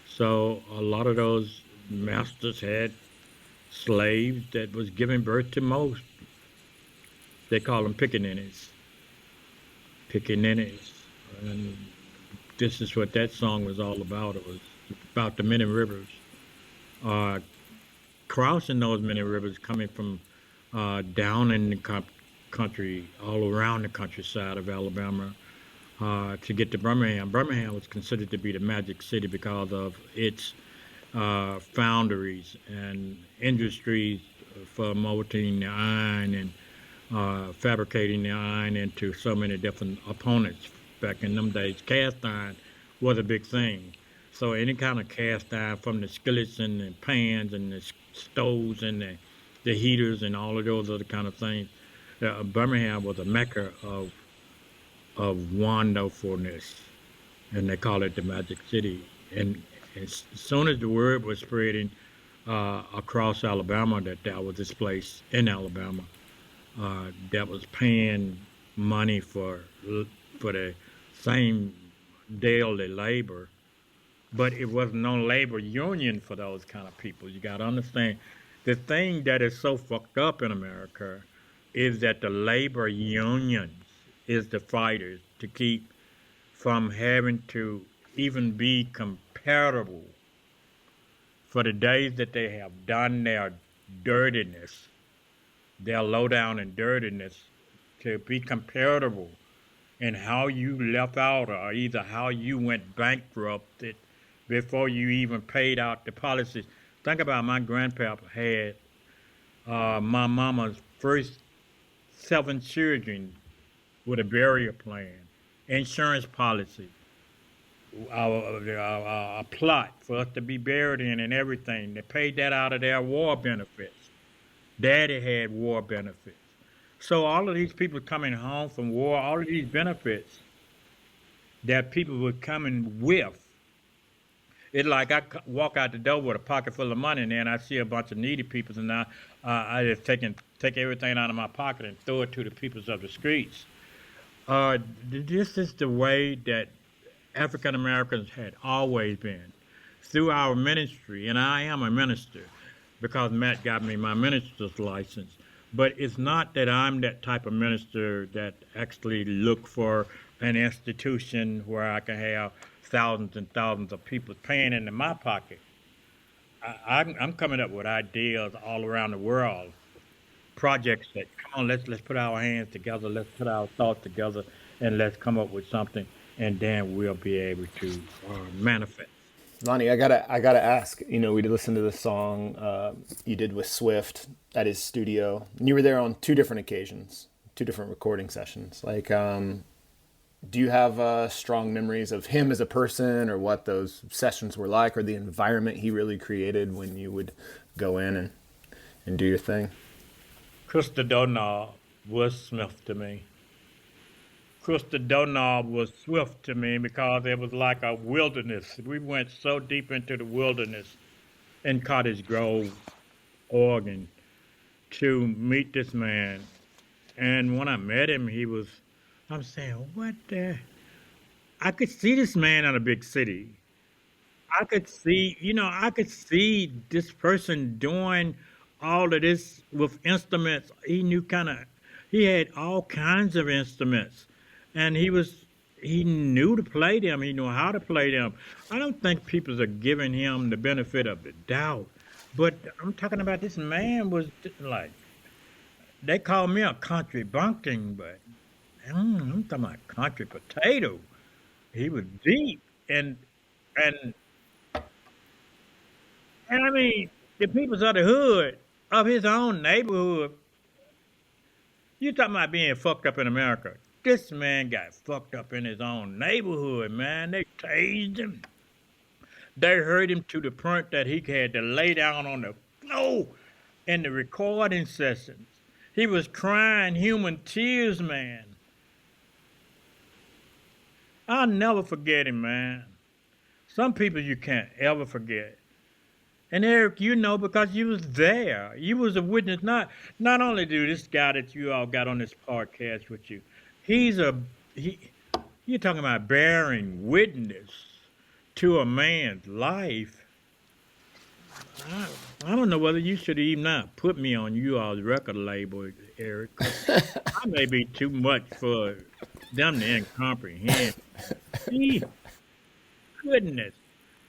So a lot of those masters had slaves that was giving birth to most. They call them pickaninnies. Pickaninnies. And this is what that song was all about. It was about the many rivers. Crossing those many rivers coming from down in the country, all around the countryside of Alabama, to get to Birmingham. Birmingham was considered to be the magic city because of its foundries and industries for molting the iron and fabricating the iron into so many different opponents. Back in them days, cast iron was a big thing. So any kind of cast iron, from the skillets and the pans and the stoves and the heaters and all of those other kind of things, Birmingham was a mecca of wonderfulness, and they call it the Magic City. And as soon as the word was spreading across Alabama that there was this place in Alabama that was paying money for the same daily labor, but it was no labor union for those kind of people. You got to understand, the thing that is so fucked up in America is that the labor unions is the fighters to keep from having to even be comparable for the days that they have done their dirtiness, their low down and dirtiness, to be comparable in how you left out or either how you went bankrupted before you even paid out the policies. Think about my grandpapa had my mama's first 7 children with a burial plan, insurance policy, a plot for us to be buried in and everything. They paid that out of their war benefits. Daddy had war benefits. So all of these people coming home from war, all of these benefits that people were coming with, it's like I walk out the door with a pocket full of money, and then I see a bunch of needy people, and I just take everything out of my pocket and throw it to the people of the streets. This is the way that African Americans had always been through our ministry, and I am a minister because Matt got me my minister's license. But it's not that I'm that type of minister that actually look for an institution where I can have thousands and thousands of people paying into my pocket. I'm coming up with ideas all around the world, projects that come on, let's put our hands together, let's put our thoughts together, and let's come up with something, and then we'll be able to manifest. Lonnie, I gotta ask. You know, we did listen to the song you did with Swift at his studio, and you were there on two different occasions, two different recording sessions. Like, do you have strong memories of him as a person, or what those sessions were like, or the environment he really created when you would go in and do your thing? Krista Donald was Smith to me. Krista Donald was Swift to me because it was like a wilderness. We went so deep into the wilderness in Cottage Grove, Oregon, to meet this man. And when I met him, I'm saying, what the? I could see this man in a big city. I could see this person doing all of this with instruments. He had all kinds of instruments, and he knew to play them. He knew how to play them. I don't think people are giving him the benefit of the doubt, but I'm talking about this man was like, they call me a country bumpkin, but I'm talking about country potato. He was deep, and and I mean, the peoples of the hood, of his own neighborhood, you talking about being fucked up in America. This man got fucked up in his own neighborhood, man. They tased him. They hurt him to the point that he had to lay down on the floor in the recording sessions. He was crying human tears, man. I'll never forget him, man. Some people you can't ever forget. And Eric, you know, because you was there. You was a witness. Not only do this guy that you all got on this podcast with you, you're talking about bearing witness to a man's life. I don't know whether you should even not put me on you all's record label, Eric. 'Cause I may be too much for them to incomprehend. Gee, goodness.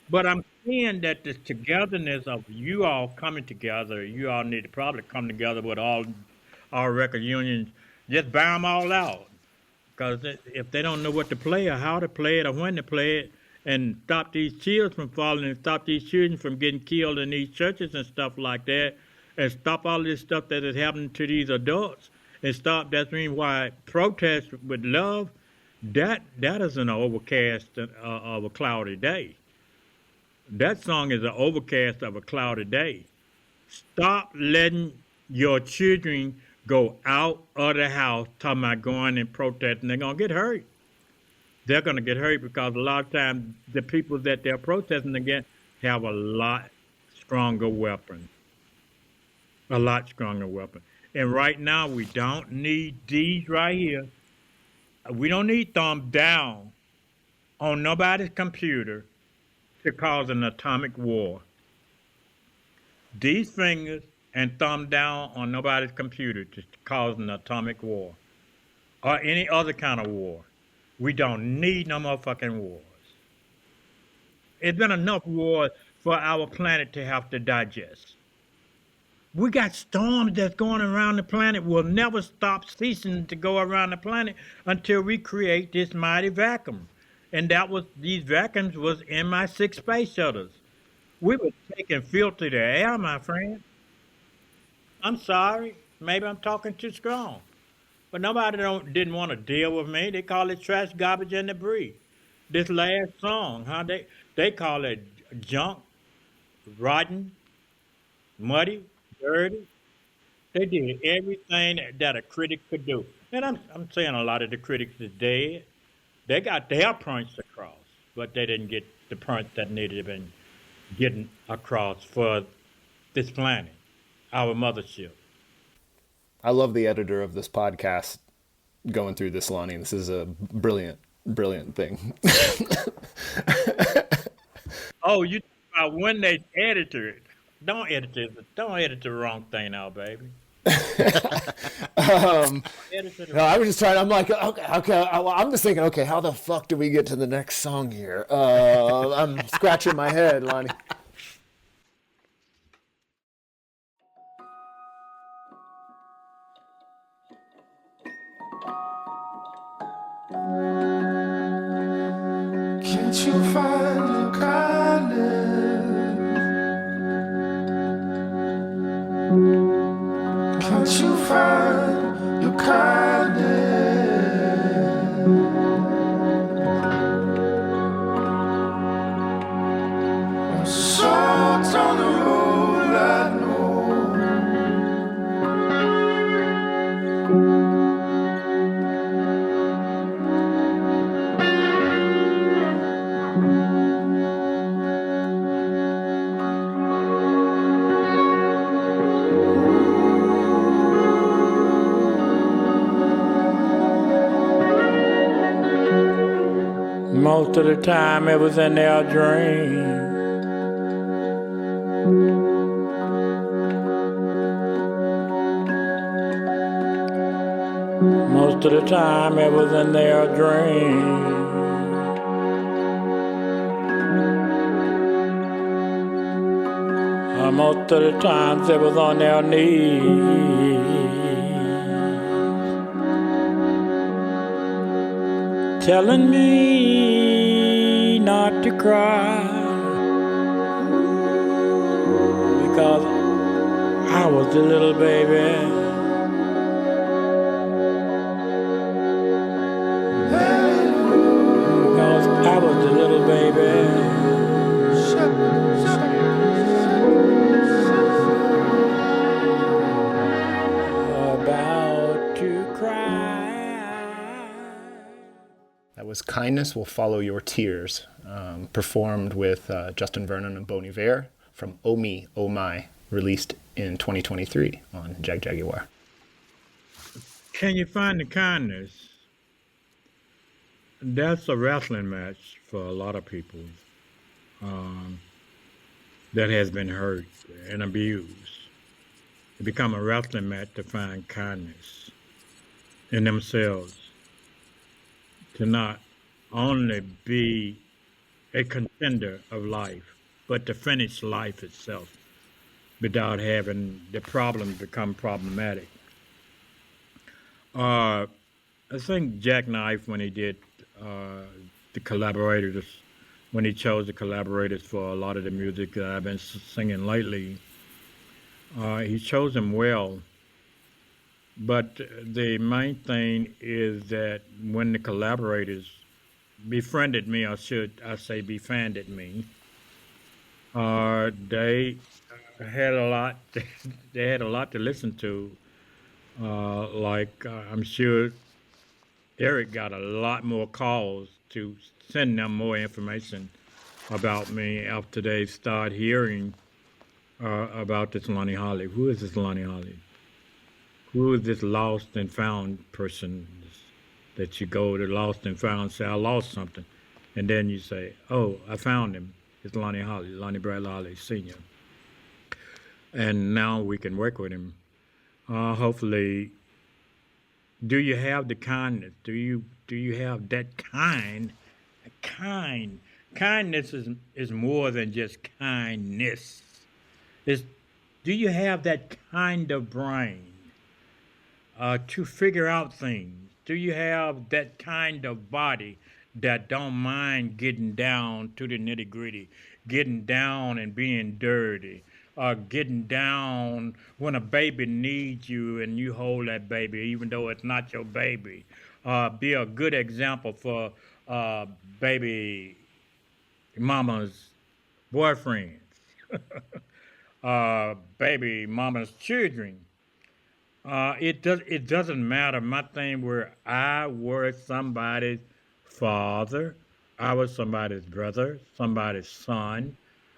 But I'm saying that this togetherness of you all coming together, you all need to probably come together with all our record unions, just buy them all out. Because if they don't know what to play or how to play it or when to play it, and stop these children from falling and stop these children from getting killed in these churches and stuff like that, and stop all this stuff that is happening to these adults, and stop, that's mean why protest with love, that is an overcast of a cloudy day. That song is an overcast of a cloudy day. Stop letting your children go out of the house talking about going and protesting. They're going to get hurt. They're going to get hurt because a lot of times the people that they're protesting against have a lot stronger weapons. A lot stronger weapon. And right now, we don't need these right here. We don't need thumb down on nobody's computer to cause an atomic war. These fingers and thumb down on nobody's computer to cause an atomic war or any other kind of war. We don't need no more fucking wars. It's been enough wars for our planet to have to digest. We got storms that's going around the planet. We'll never stop ceasing to go around the planet until we create this mighty vacuum. And these vacuums was MI6 space shuttles. We were taking filtered air, my friend. I'm sorry. Maybe I'm talking too strong. But nobody didn't want to deal with me. They call it trash, garbage, and debris. This last song, they call it junk, rotten, muddy, dirty. They did everything that a critic could do. And I'm saying a lot of the critics is dead. They got their points across, but they didn't get the points that needed to be getting across for this planet, our mothership. I love the editor of this podcast going through this, Lonnie. This is a brilliant, brilliant thing. Oh, you talk about when they edited it. Don't edit the wrong thing out, baby. No, I was just trying. I'm like, okay. I'm just thinking, okay, how the fuck do we get to the next song here? I'm scratching my head, Lonnie. you find your kindness? Can't you find your kindness? I'm salt on the road, I know. Most of the time it was in their dream. Most of the time it was in their dream. Most of the times it was on their knees. Telling me not to cry because I was the little baby. Because I was the little baby. About to cry. That was Kindness Will Follow Your Tears, performed with Justin Vernon and Bon Iver from Oh Me, Oh My, released in 2023 on Jagjaguwar. Can you find the kindness? That's a wrestling match for a lot of people that has been hurt and abused. It become a wrestling match to find kindness in themselves, to not only be a contender of life, but to finish life itself without having the problem become problematic. I think Jack Knife, when he did the collaborators, when he chose the collaborators for a lot of the music that I've been singing lately, he chose them well. But the main thing is that when the collaborators befriended me, or should I say befriended me, they had a lot. They had a lot to listen to. I'm sure Eric got a lot more calls to send them more information about me after they start hearing about this Lonnie Holley. Who is this Lonnie Holley? Who is this lost and found person that you go to lost and found, say, I lost something. And then you say, oh, I found him. It's Lonnie Holley, Lonnie Bradley Holley Sr. And now we can work with him. Hopefully, do you have the kindness? Do you have that kind? Kindness is more than just kindness. It's, do you have that kind of brain to figure out things? Do you have that kind of body that don't mind getting down to the nitty gritty, getting down and being dirty, getting down when a baby needs you and you hold that baby even though it's not your baby? Be a good example for baby mama's boyfriends, baby mama's children. It doesn't matter. My thing where I was somebody's father, I was somebody's brother, somebody's son.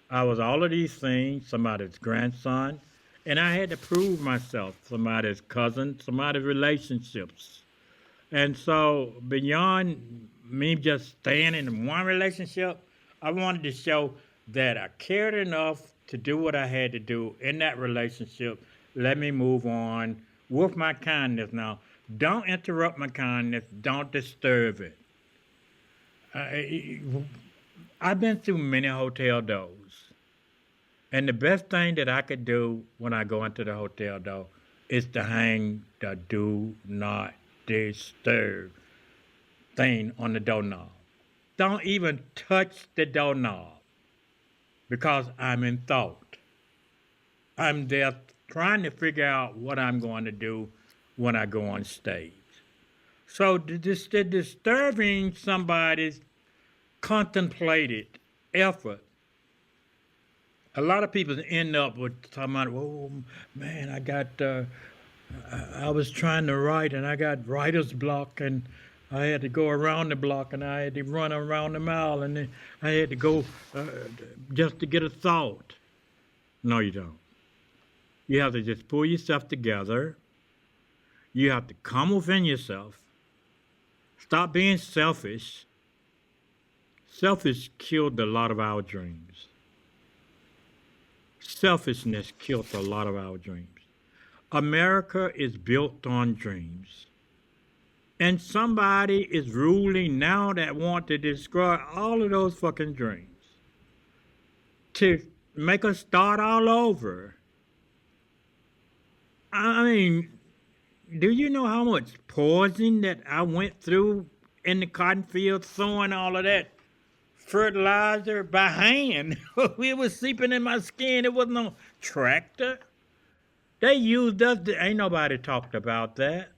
I was all of these things, somebody's grandson, and I had to prove myself, somebody's cousin, somebody's relationships. And so beyond me just staying in one relationship, I wanted to show that I cared enough to do what I had to do in that relationship. Let me move on with my kindness now. Don't interrupt my kindness. Don't disturb it. I've been through many hotel doors. And the best thing that I could do when I go into the hotel door is to hang the do not disturb thing on the doorknob. don't even touch the doorknob because I'm in thought. I'm there trying to figure out what I'm going to do when I go on stage. So the disturbing somebody's contemplated effort. A lot of people end up with talking about, oh man, I was trying to write and I got writer's block and I had to go around the block and I had to run around the mile and then I had to go just to get a thought. No, you don't. You have to just pull yourself together. You have to come within yourself. Stop being selfish. Selfish killed a lot of our dreams. Selfishness killed a lot of our dreams. America is built on dreams. And somebody is ruling now that want to destroy all of those fucking dreams. To make us start all over. I mean, do you know how much poison that I went through in the cotton field sowing all of that fertilizer by hand? It was seeping in my skin. It wasn't no tractor. They used us. Ain't nobody talked about that.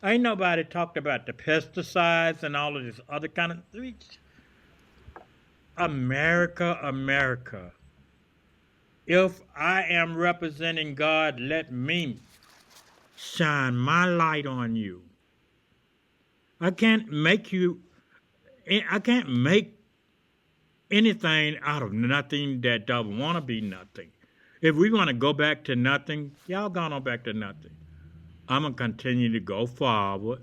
Ain't nobody talked about the pesticides and all of this other kind of things. America, America. If I am representing God, let me shine my light on you. I can't make anything out of nothing that doesn't want to be nothing. If we want to go back to nothing, y'all gone on back to nothing. I'm going to continue to go forward,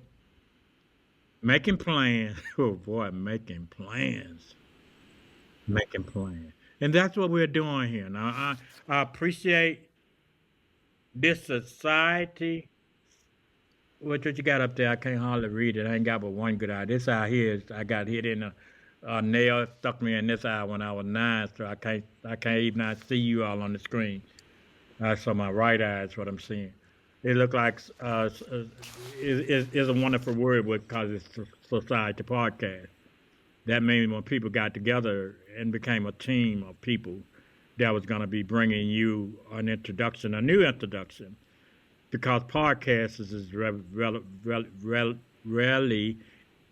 making plans. Oh boy, making plans. Making plans. And that's what we're doing here. Now, I appreciate this society. What you got up there? I can't hardly read it. I ain't got but one good eye. This eye here, I got hit in a nail, stuck me in this eye when I was 9, so I can't even not see you all on the screen. So my right eye is what I'm seeing. It look like is a wonderful word because it's society podcast. That means when people got together and became a team of people that was going to be bringing you an introduction, a new introduction, because podcasts is rarely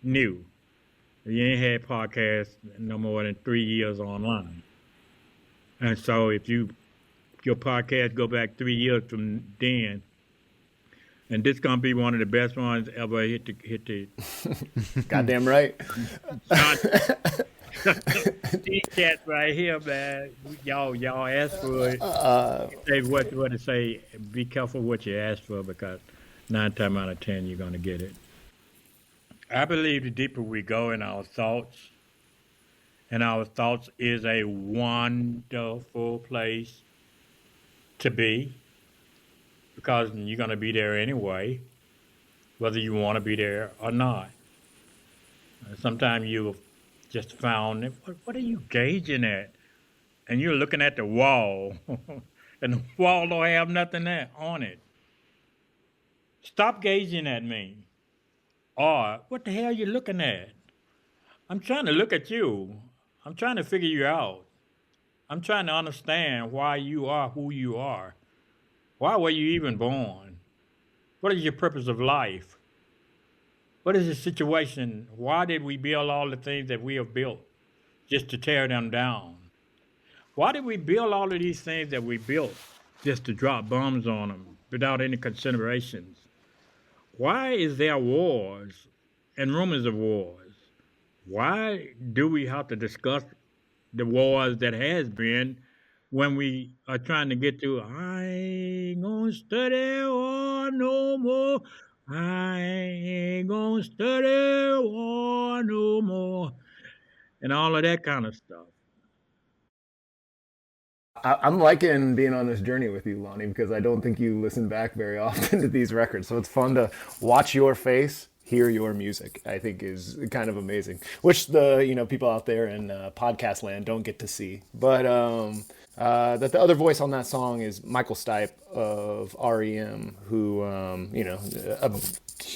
new. You ain't had podcasts no more than 3 years online. And so if your podcast go back 3 years from then, and this gonna be one of the best ones ever hit the Goddamn right. These cats right here, man. Y'all ask for it. Say what to say. Be careful what you ask for because 9 times out of 10 you're gonna get it. I believe the deeper we go in our thoughts, and our thoughts is a wonderful place to be. Because you're going to be there anyway, whether you want to be there or not. Sometimes you've just found, what are you gauging at? And you're looking at the wall, and the wall don't have nothing there on it. Stop gazing at me. Or, what the hell are you looking at? I'm trying to look at you. I'm trying to figure you out. I'm trying to understand why you are who you are. Why were you even born? What is your purpose of life? What is the situation? Why did we build all the things that we have built just to tear them down? Why did we build all of these things that we built just to drop bombs on them without any considerations? Why is there wars and rumors of wars? Why do we have to discuss the wars that has been when we are trying to get to, I ain't gonna study war no more. I ain't gonna study war no more. And all of that kind of stuff. I'm liking being on this journey with you, Lonnie, because I don't think you listen back very often to these records. So it's fun to watch your face, hear your music, I think is kind of amazing, which the people out there in podcast land don't get to see. But that the other voice on that song is Michael Stipe of REM, who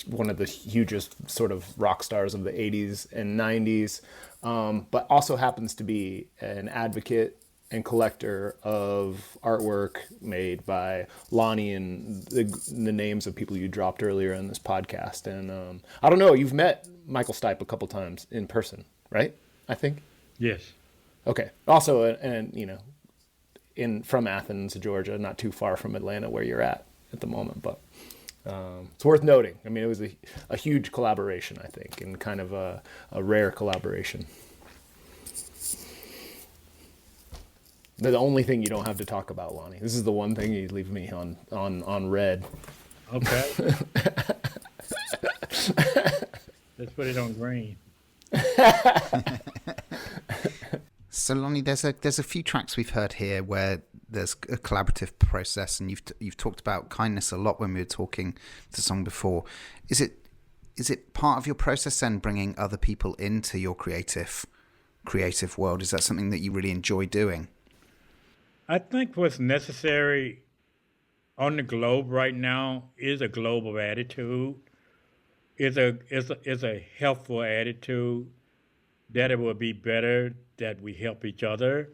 one of the hugest sort of rock stars of the 80s and 90s. but also happens to be an advocate and collector of artwork made by Lonnie and the names of people you dropped earlier in this podcast. And I don't know, you've met Michael Stipe a couple times in person, right? I think. Yes. Okay. Also, and from Athens, Georgia, not too far from Atlanta, where you're at the moment, but it's worth noting. I mean, it was a huge collaboration, I think, and kind of a rare collaboration. The only thing you don't have to talk about, Lonnie. This is the one thing you leave me on red. Okay. Let's put it on green. So Lonnie, there's a few tracks we've heard here where there's a collaborative process, and you've talked about kindness a lot when we were talking the song before. Is it part of your process then, bringing other people into your creative world? Is that something that you really enjoy doing? I think what's necessary on the globe right now is a global attitude, is a helpful attitude, that it will be better that we help each other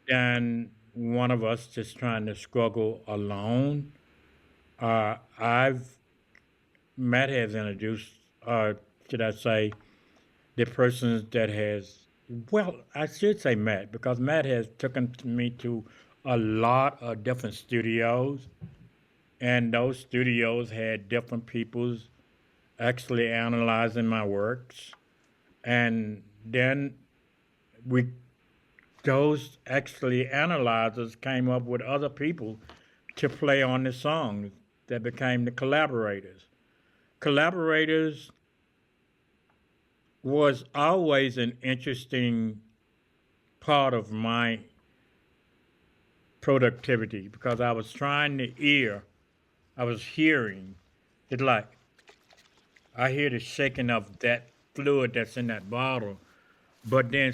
than one of us just trying to struggle alone. Matt has introduced, should I say, the persons that I should say Matt, because Matt has taken me to a lot of different studios, and those studios had different peoples actually analyzing my works. And then those actually analyzers came up with other people to play on the songs that became the collaborators. Collaborators was always an interesting part of my productivity, because I was I was hearing it, like I hear the shaking of that fluid that's in that bottle, but then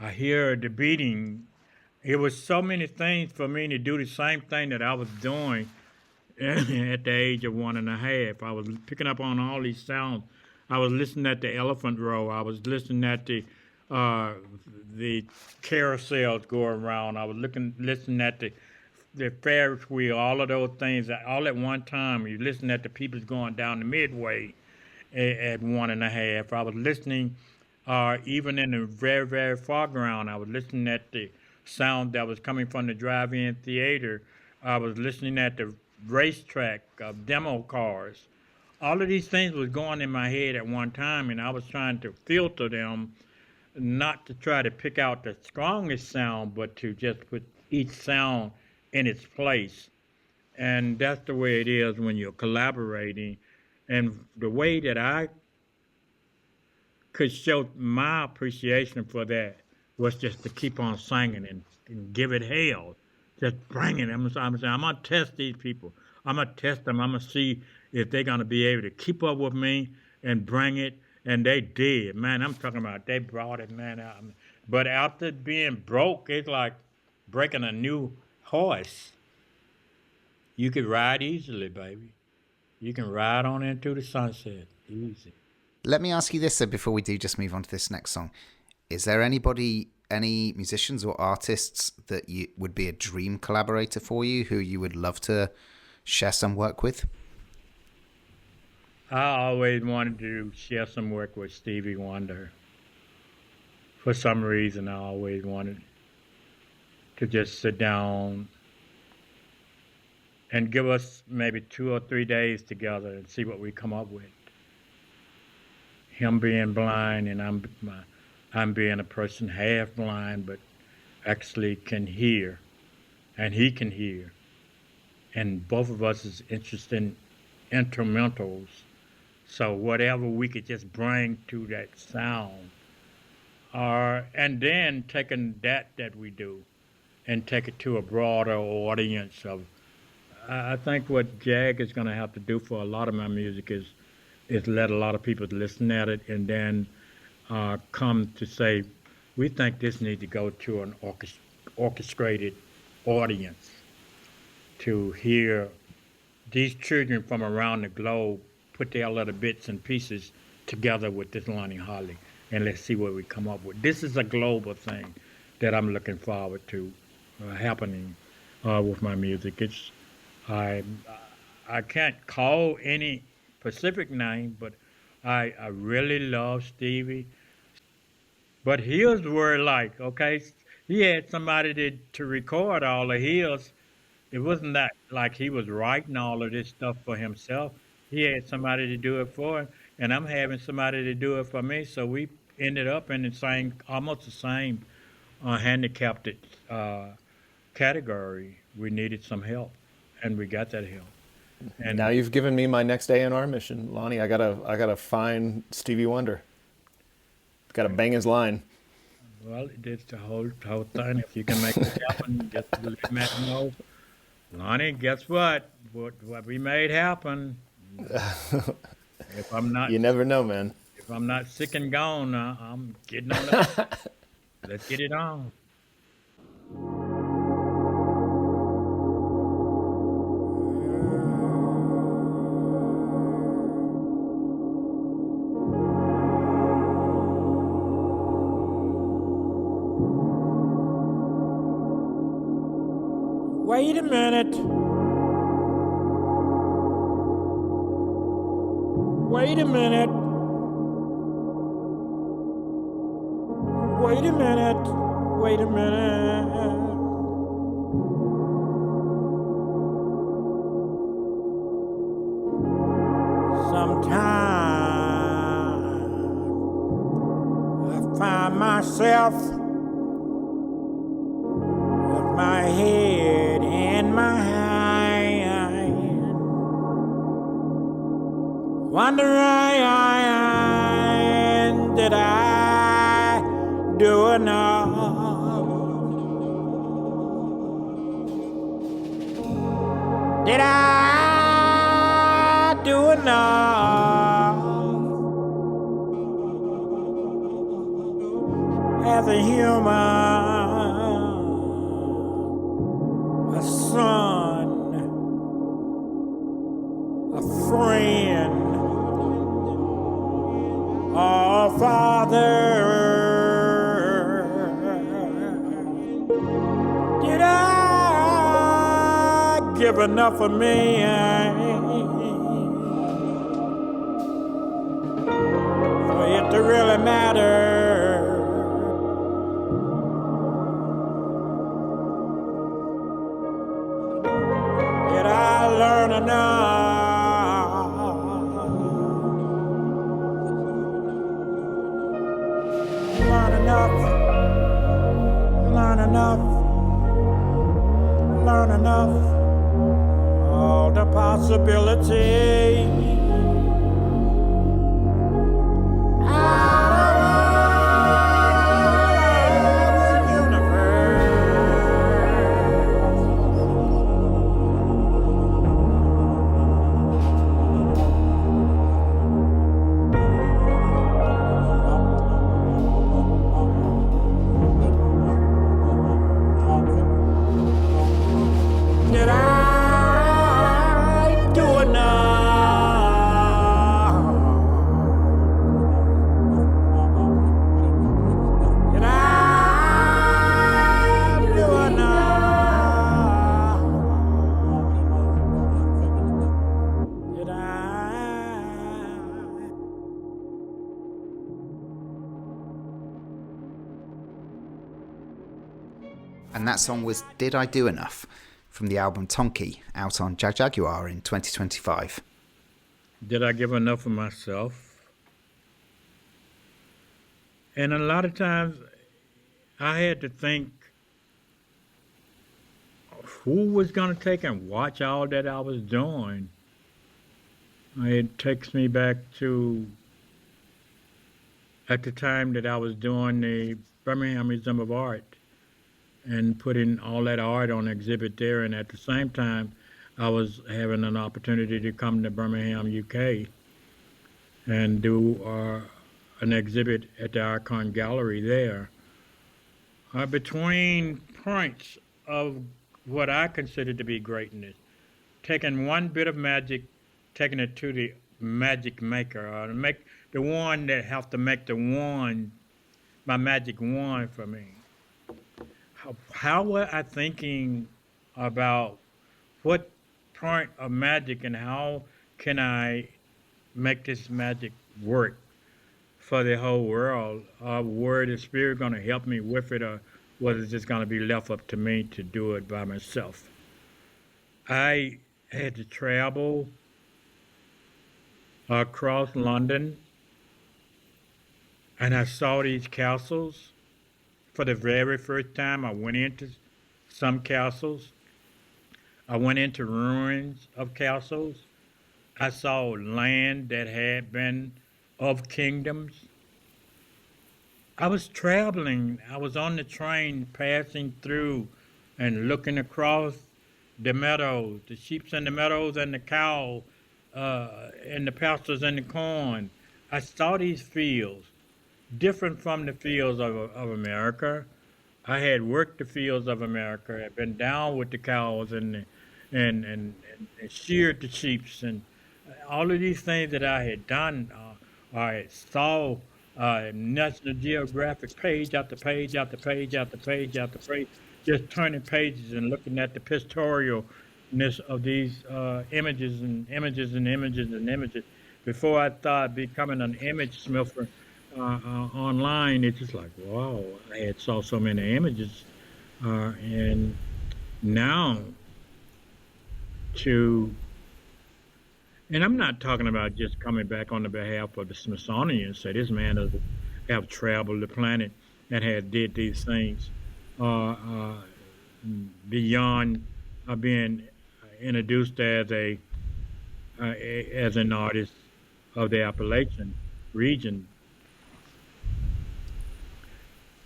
I hear the beating. It was so many things for me to do the same thing that I was doing at the age of 1.5. I was picking up on all these sounds. I was listening at the elephant row. I was listening at the carousels going around. I was listening at the Ferris wheel, all of those things, all at one time. You listen at the people going down the midway at 1.5. I was listening even in the very, very foreground. I was listening at the sound that was coming from the drive-in theater. I was listening at the racetrack of demo cars. All of these things was going in my head at one time, and I was trying to filter them, not to try to pick out the strongest sound, but to just put each sound in its place. And that's the way it is when you're collaborating. And the way that I could show my appreciation for that was just to keep on singing and give it hell. Just bring it. I'm going to test these people. I'm going to test them. I'm going to see if they're going to be able to keep up with me and bring it. And they did. Man, I'm talking about they brought it, man, out. But after being broke, it's like breaking a new horse. You could ride easily, baby. You can ride on into the sunset. Easy. Let me ask you this then, before we do just move on to this next song. Is there any musicians or artists that you would be a dream collaborator for you, who you would love to share some work with? I always wanted to share some work with Stevie Wonder. For some reason, I always wanted to just sit down and give us maybe 2 or 3 days together and see what we come up with. Him being blind and I'm being a person half blind, but actually can hear, and he can hear. And both of us is interested in instrumentals. So whatever we could just bring to that sound, and then taking that we do and take it to a broader audience of, I think what Jag is going to have to do for a lot of my music is let a lot of people listen at it, and then come to say, we think this needs to go to an orchestrated audience to hear these children from around the globe put their little bits and pieces together with this Lonnie Holley, and let's see what we come up with. This is a global thing that I'm looking forward to happening with my music. I I can't call any specific name, but I really love Stevie. But his were like, okay, he had somebody to record all of his. It wasn't that like he was writing all of this stuff for himself. He had somebody to do it for him, and I'm having somebody to do it for me. So we ended up in the same, almost the same handicapped uh, category. We needed some help, and we got that help. Now And you've given me my next A&R mission, Lonnie. I gotta find Stevie Wonder. Gotta bang his line. well, it's the whole thing. If you can make it happen, just let me know. Lonnie, guess what? What we made happen. If I'm not You never know, man. if I'm not sick and gone, I'm getting on up. Let's get it on. Wait a minute. Wait a minute. Wait a minute. Wait a minute. Sometimes I find myself with my head in my hand, wondering, did I do enough? Did I do enough as a human, a son, a friend, a father? Did I give enough of me for it to really matter? Did I learn enough? Learn enough? Learn enough? Learn enough? All the possibilities out of the universe. Did I do enough? Did I do enough? Did I? And that song was Did I Do Enough? From the album Tonki, out on Jagjaguwar in 2025. Did I give enough of myself? And a lot of times I had to think who was going to take and watch all that I was doing. It takes me back to at the time that I was doing the Birmingham Museum of Art and putting all that art on exhibit there. And at the same time, I was having an opportunity to come to Birmingham, UK, and do an exhibit at the Icon Gallery there. Between points of what I consider to be greatness, taking one bit of magic, taking it to the magic maker, or make the one that have to make the wand, my magic wand for me. How were I thinking about what part of magic and how can I make this magic work for the whole world? Were the spirit going to help me with it, or was it just going to be left up to me to do it by myself? I had to travel across London, and I saw these castles. For the very first time, I went into some castles. I went into ruins of castles. I saw land that had been of kingdoms. I was traveling. I was on the train passing through and looking across the meadows, the sheep and the meadows and the cow and the pastures and the corn. I saw these fields, different from the fields of America. I had worked the fields of America, had been down with the cows and sheared the sheep, and all of these things that I had done. I saw National Geographic page after page after page after page after page, just turning pages and looking at the pictorialness of these images and images and images and images. Before I thought becoming an image smiffer online, it's just like, wow, I had saw so many images. And now and I'm not talking about just coming back on the behalf of the Smithsonian and say this man has have traveled the planet and had did these things beyond being introduced as an artist of the Appalachian region.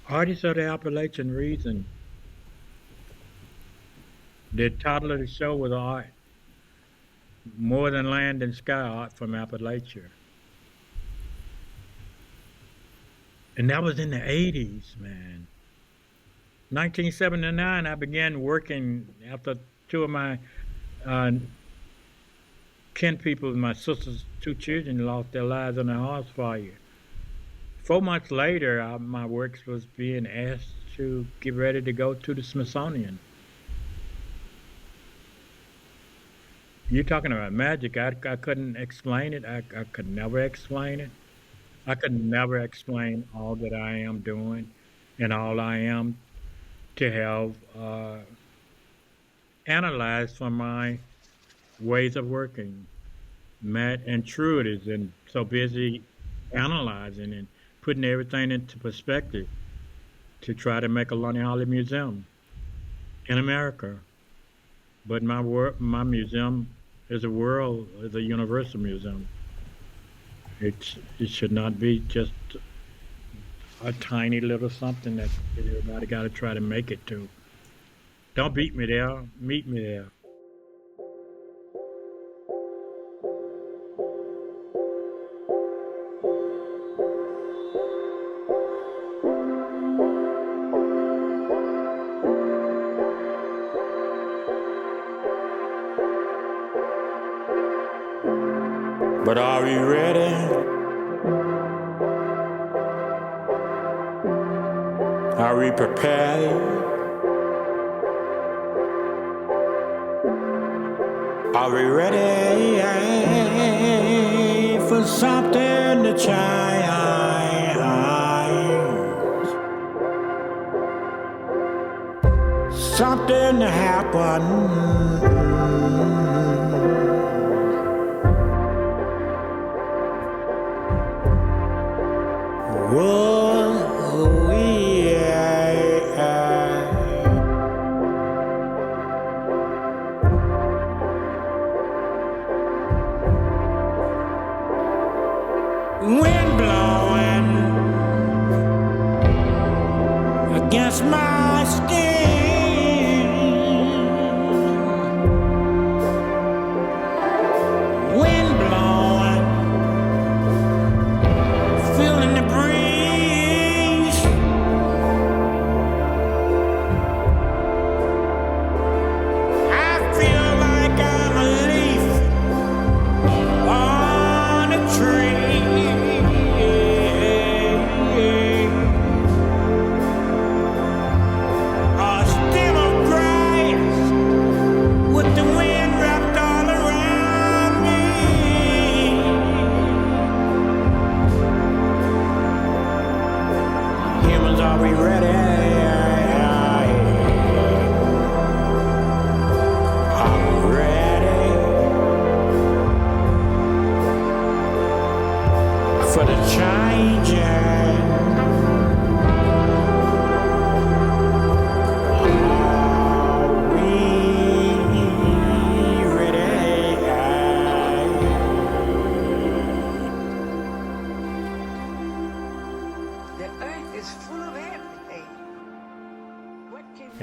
Artists of the Appalachian region. The title of the show was art. More than land and sky, art from Appalachia. And that was in the 80s, man. 1979, I began working after two of my kin people, my sister's two children, lost their lives in a house fire. 4 months later, my works was being asked to get ready to go to the Smithsonian. You're talking about magic. I couldn't explain it. I could never explain it. I could never explain all that I am doing and all I am to have analyzed from my ways of working. Matt and Truett is so busy analyzing and putting everything into perspective to try to make a Lonnie Holley museum in America. But my museum is a universal museum. It should not be just a tiny little something that everybody got to try to make it to. Don't beat me there, meet me there. But are we ready? Are we prepared? Are we ready for something to change? Something to happen. Wind blowing against my skin.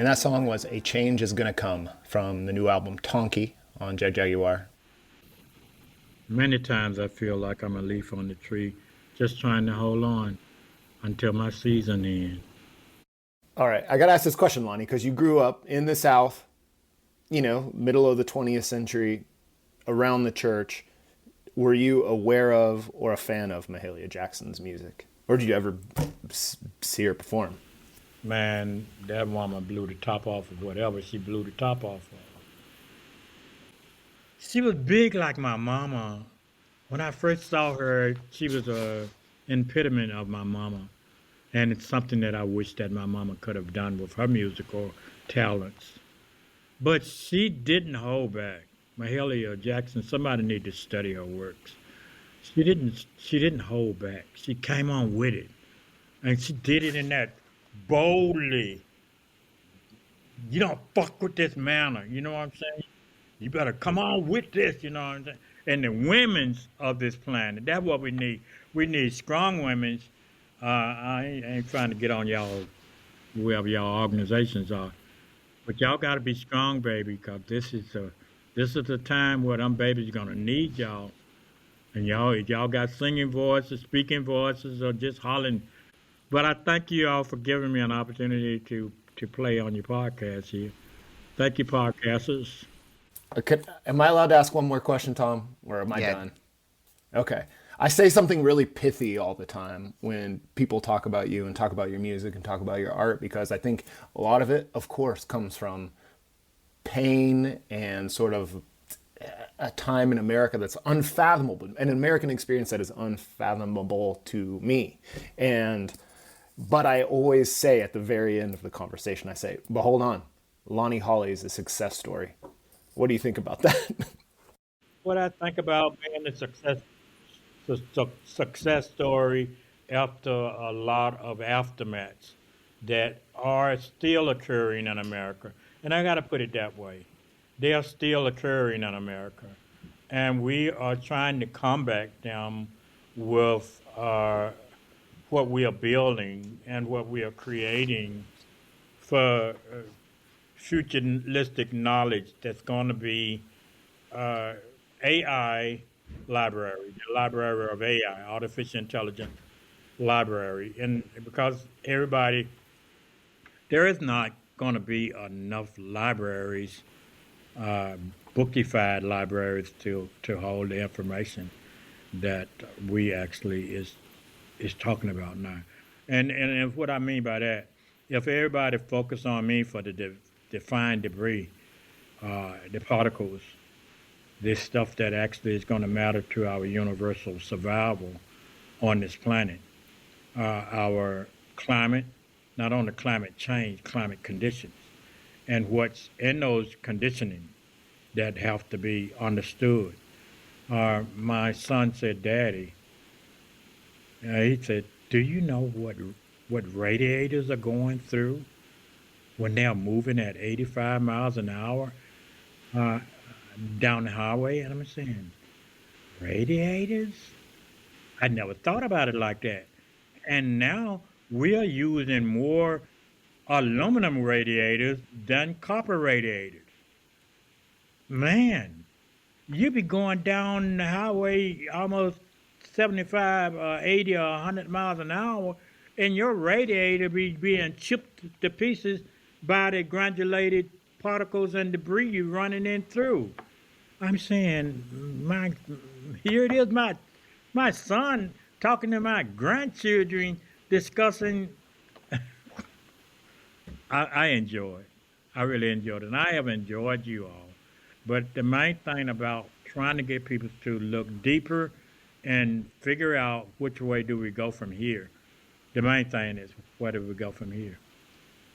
that song was A Change Is Gonna Come from the new album Tonki on Jagjaguwar. Many times I feel like I'm a leaf on the tree, just trying to hold on until my season ends. All right, I got to ask this question, Lonnie, because you grew up in the South, you know, middle of the 20th century, around the church. Were you aware of or a fan of Mahalia Jackson's music? Or did you ever see her perform? Man, that woman blew the top off of whatever she blew the top off of. She was big like my mama. When I first saw her, she was a impediment of my mama. And it's something that I wish that my mama could have done with her musical talents. But she didn't hold back. Mahalia Jackson, somebody need to study her works. She didn't hold back. She came on with it. And she did it in that boldly. You don't fuck with this manner, you know what I'm saying? You better come on with this, you know what I'm saying? And the women's of this planet, that's what we need. We need strong women's. I ain't trying to get on y'all, whoever y'all organizations are, but y'all got to be strong, baby, because this is the time where them babies are gonna need y'all. And y'all got singing voices, speaking voices, or just hollering. But I thank you all for giving me an opportunity to play on your podcast here. Thank you, podcasters. Okay. Am I allowed to ask one more question, Tom? Or am I done? Okay. I say something really pithy all the time when people talk about you and talk about your music and talk about your art, because I think a lot of it, of course, comes from pain and sort of a time in America that's unfathomable, an American experience that is unfathomable to me. But I always say at the very end of the conversation, I say, but hold on, Lonnie Holley is a success story. What do you think about that? What I think about being a success story after a lot of aftermaths that are still occurring in America. And I got to put it that way. They are still occurring in America. And we are trying to combat them with what we are building and what we are creating for futuristic knowledge that's going to be AI library, the library of AI, artificial intelligence library. And because there is not going to be enough libraries, bookified libraries to hold the information that we actually is talking about now. And what I mean by that, if everybody focus on me for the defined debris, the particles, this stuff that actually is going to matter to our universal survival on this planet, our climate, not only climate change, climate conditions, and what's in those conditioning that have to be understood. My son said, Daddy, he said, do you know what radiators are going through when they're moving at 85 miles an hour down the highway? And I'm saying, radiators? I never thought about it like that. And now we are using more aluminum radiators than copper radiators. Man, you be going down the highway almost 75, 80, or 100 miles an hour, and your radiator be being chipped to pieces by the granulated particles and debris you running in through. I'm saying, here it is, my son talking to my grandchildren discussing. I enjoyed. I really enjoyed it, and I have enjoyed you all. But the main thing about trying to get people to look deeper and figure out which way do we go from here. The main thing is, where do we go from here?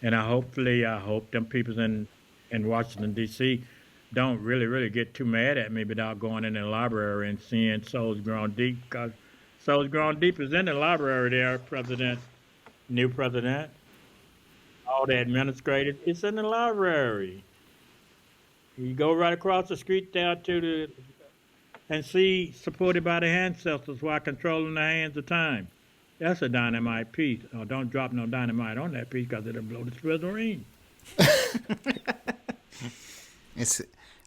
And I hope them people in Washington, D.C. don't really get too mad at me without going in the library and seeing Souls Grown Deep, because Souls Grown Deep is in the library there, new president. All the administrators, it's in the library. You go right across the street there and see supported by the ancestors while controlling the hands of time. That's a dynamite piece. Oh, don't drop no dynamite on that piece because it'll blow the smithereens.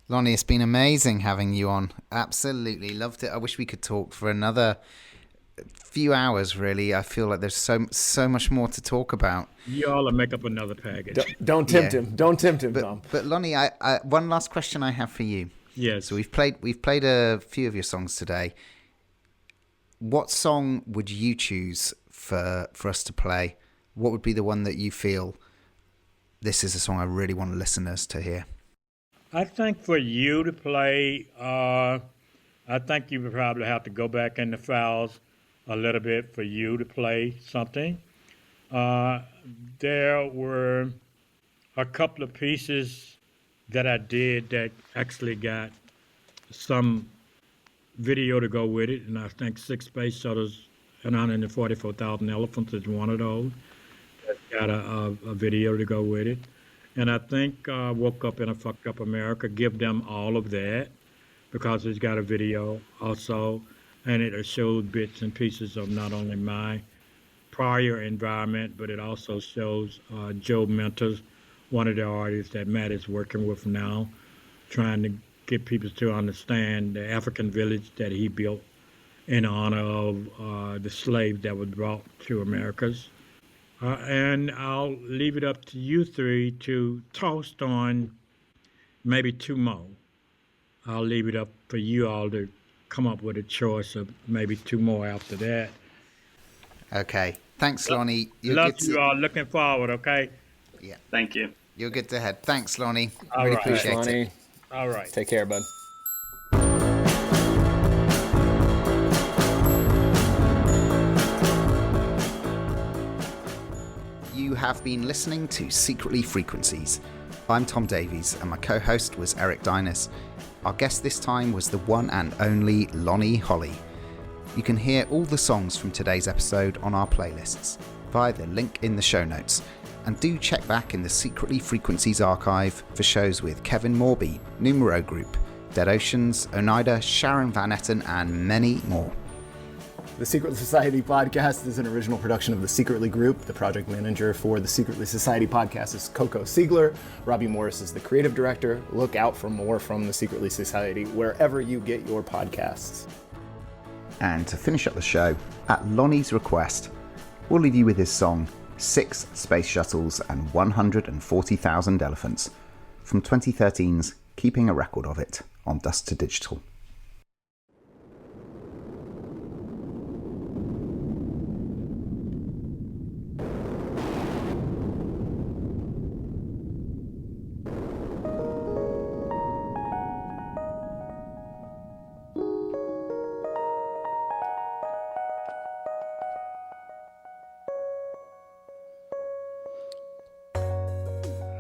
Lonnie, it's been amazing having you on. Absolutely loved it. I wish we could talk for another few hours, really. I feel like there's so much more to talk about. You all will make up another package. Don't tempt him. Don't tempt him, But, Tom. but Lonnie, I one last question I have for you. Yes. So we've played a few of your songs today. What song would you choose for us to play? What would be the one that you feel, this is a song I really want listeners to hear? I think for you to play, I think you would probably have to go back in the files a little bit for you to play something. There were a couple of pieces that I did that actually got some video to go with it, and I think 6 Space Shuttles and 144,000 Elephants is one of those. That's got a video to go with it. And I think Woke Up in a Fucked Up America, give them all of that, because it's got a video also, and it shows bits and pieces of not only my prior environment, but it also shows Joe Mentors, one of the artists that Matt is working with now, trying to get people to understand the African village that he built in honor of the slaves that were brought to Americas. And I'll leave it up to you three to toast on maybe 2 more. I'll leave it up for you all to come up with a choice of maybe 2 more after that. Okay. Thanks, Lonnie. Love you all. Looking forward, okay? Yeah. Thank you. You're good to head. Thanks, Lonnie. All Really right. appreciate Lonnie. it. All right. Take care, bud. You have been listening to Secretly Frequencies. I'm Tom Davies, and my co-host was Eric Deines. Our guest this time was the one and only Lonnie Holley. You can hear all the songs from today's episode on our playlists via the link in the show notes. And do check back in the Secretly Frequencies archive for shows with Kevin Morby, Numero Group, Dead Oceans, Oneida, Sharon Van Etten, and many more. The Secretly Society podcast is an original production of the Secretly Group. The project manager for the Secretly Society podcast is Coco Siegler. Robbie Morris is the creative director. Look out for more from the Secretly Society wherever you get your podcasts. And to finish up the show, at Lonnie's request, we'll leave you with his song, 6 Space Shuttles and 140,000 Elephants, from 2013's Keeping a Record of It on Dust to Digital.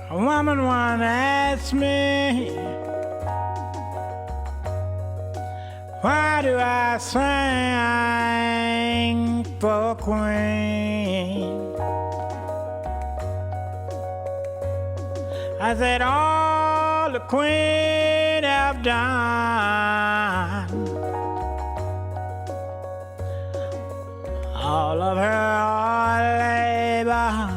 A woman once asked me, why do I sing for a queen? I said, all the queen have done, all of her hard labor.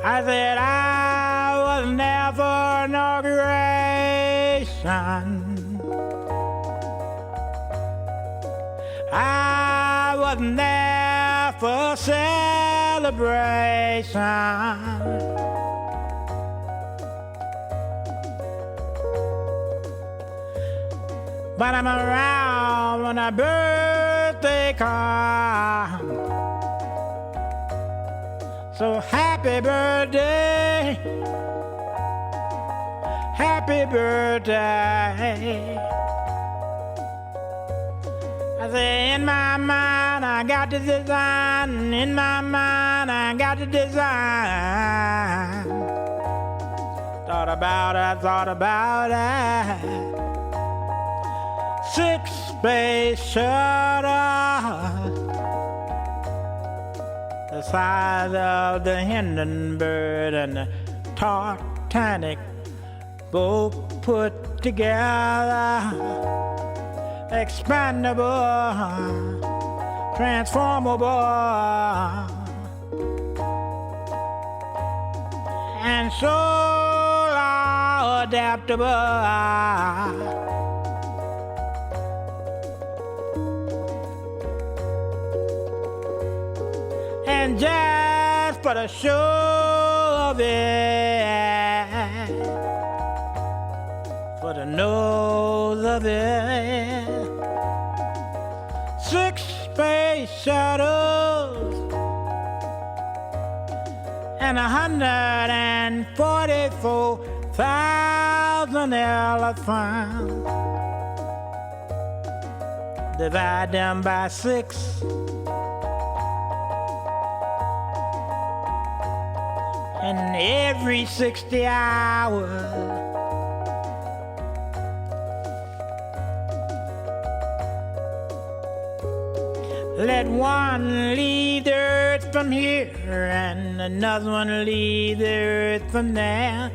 I said I wasn't there for inauguration. I wasn't there for celebration. But I'm around when her birthday comes. So happy birthday, happy birthday. I say in my mind I got the design, in my mind I got the design. Thought about it, 6 space shuttles, the size of the Hindenburg and the Titanic, both put together, expandable, transformable. and so adaptable. And just for the show of it, for the nose of it, 6 space shuttles and 144,000 elephants. Divide them by 6. And every 60 hours, let one leave the earth from here, and another one leave the earth from there,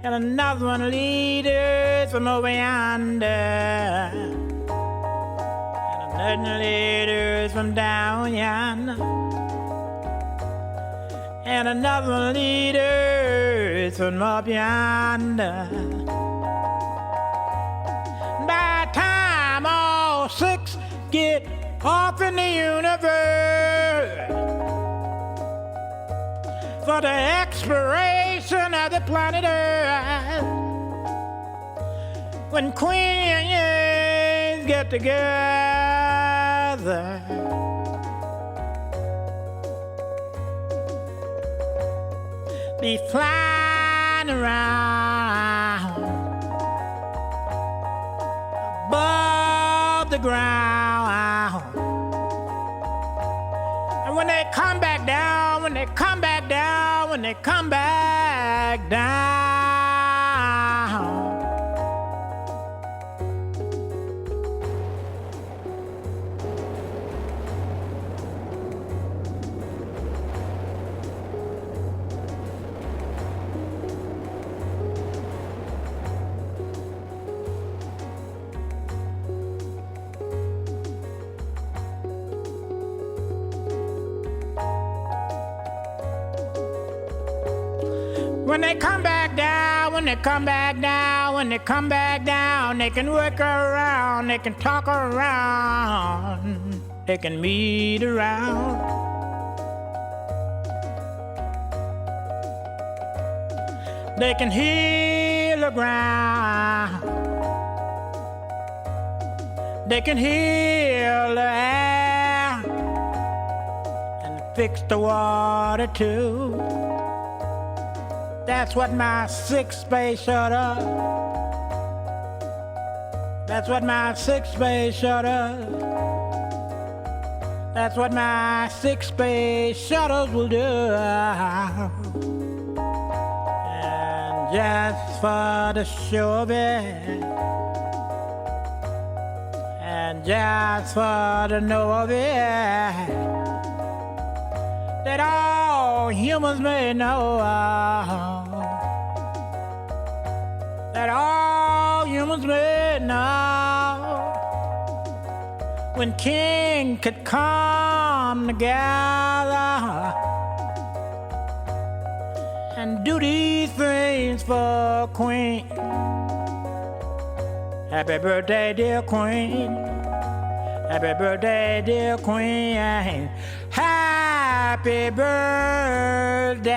and another one leave the earth from over yonder, and another leave the earth from down yonder, and another one leave the earth from up yonder. By the time all 6 get off in the universe for the exploration of the planet Earth, when queens get together, be flying around above the ground. And when they come back down, when they come back down, when they come back down, when they come back down, when they come back down, when they come back down, they can work around, they can talk around, they can meet around. They can heal the ground, they can heal the air, and fix the water too. That's what my 6 space shuttle. That's what my 6 space shuttle. That's what my 6 space shuttles will do. And just for the show of it, and just for the know of it, that all humans may know, that all humans may know, when king could come together and do these things for queen. Happy birthday, dear queen. Happy birthday, dear queen. Happy birthday.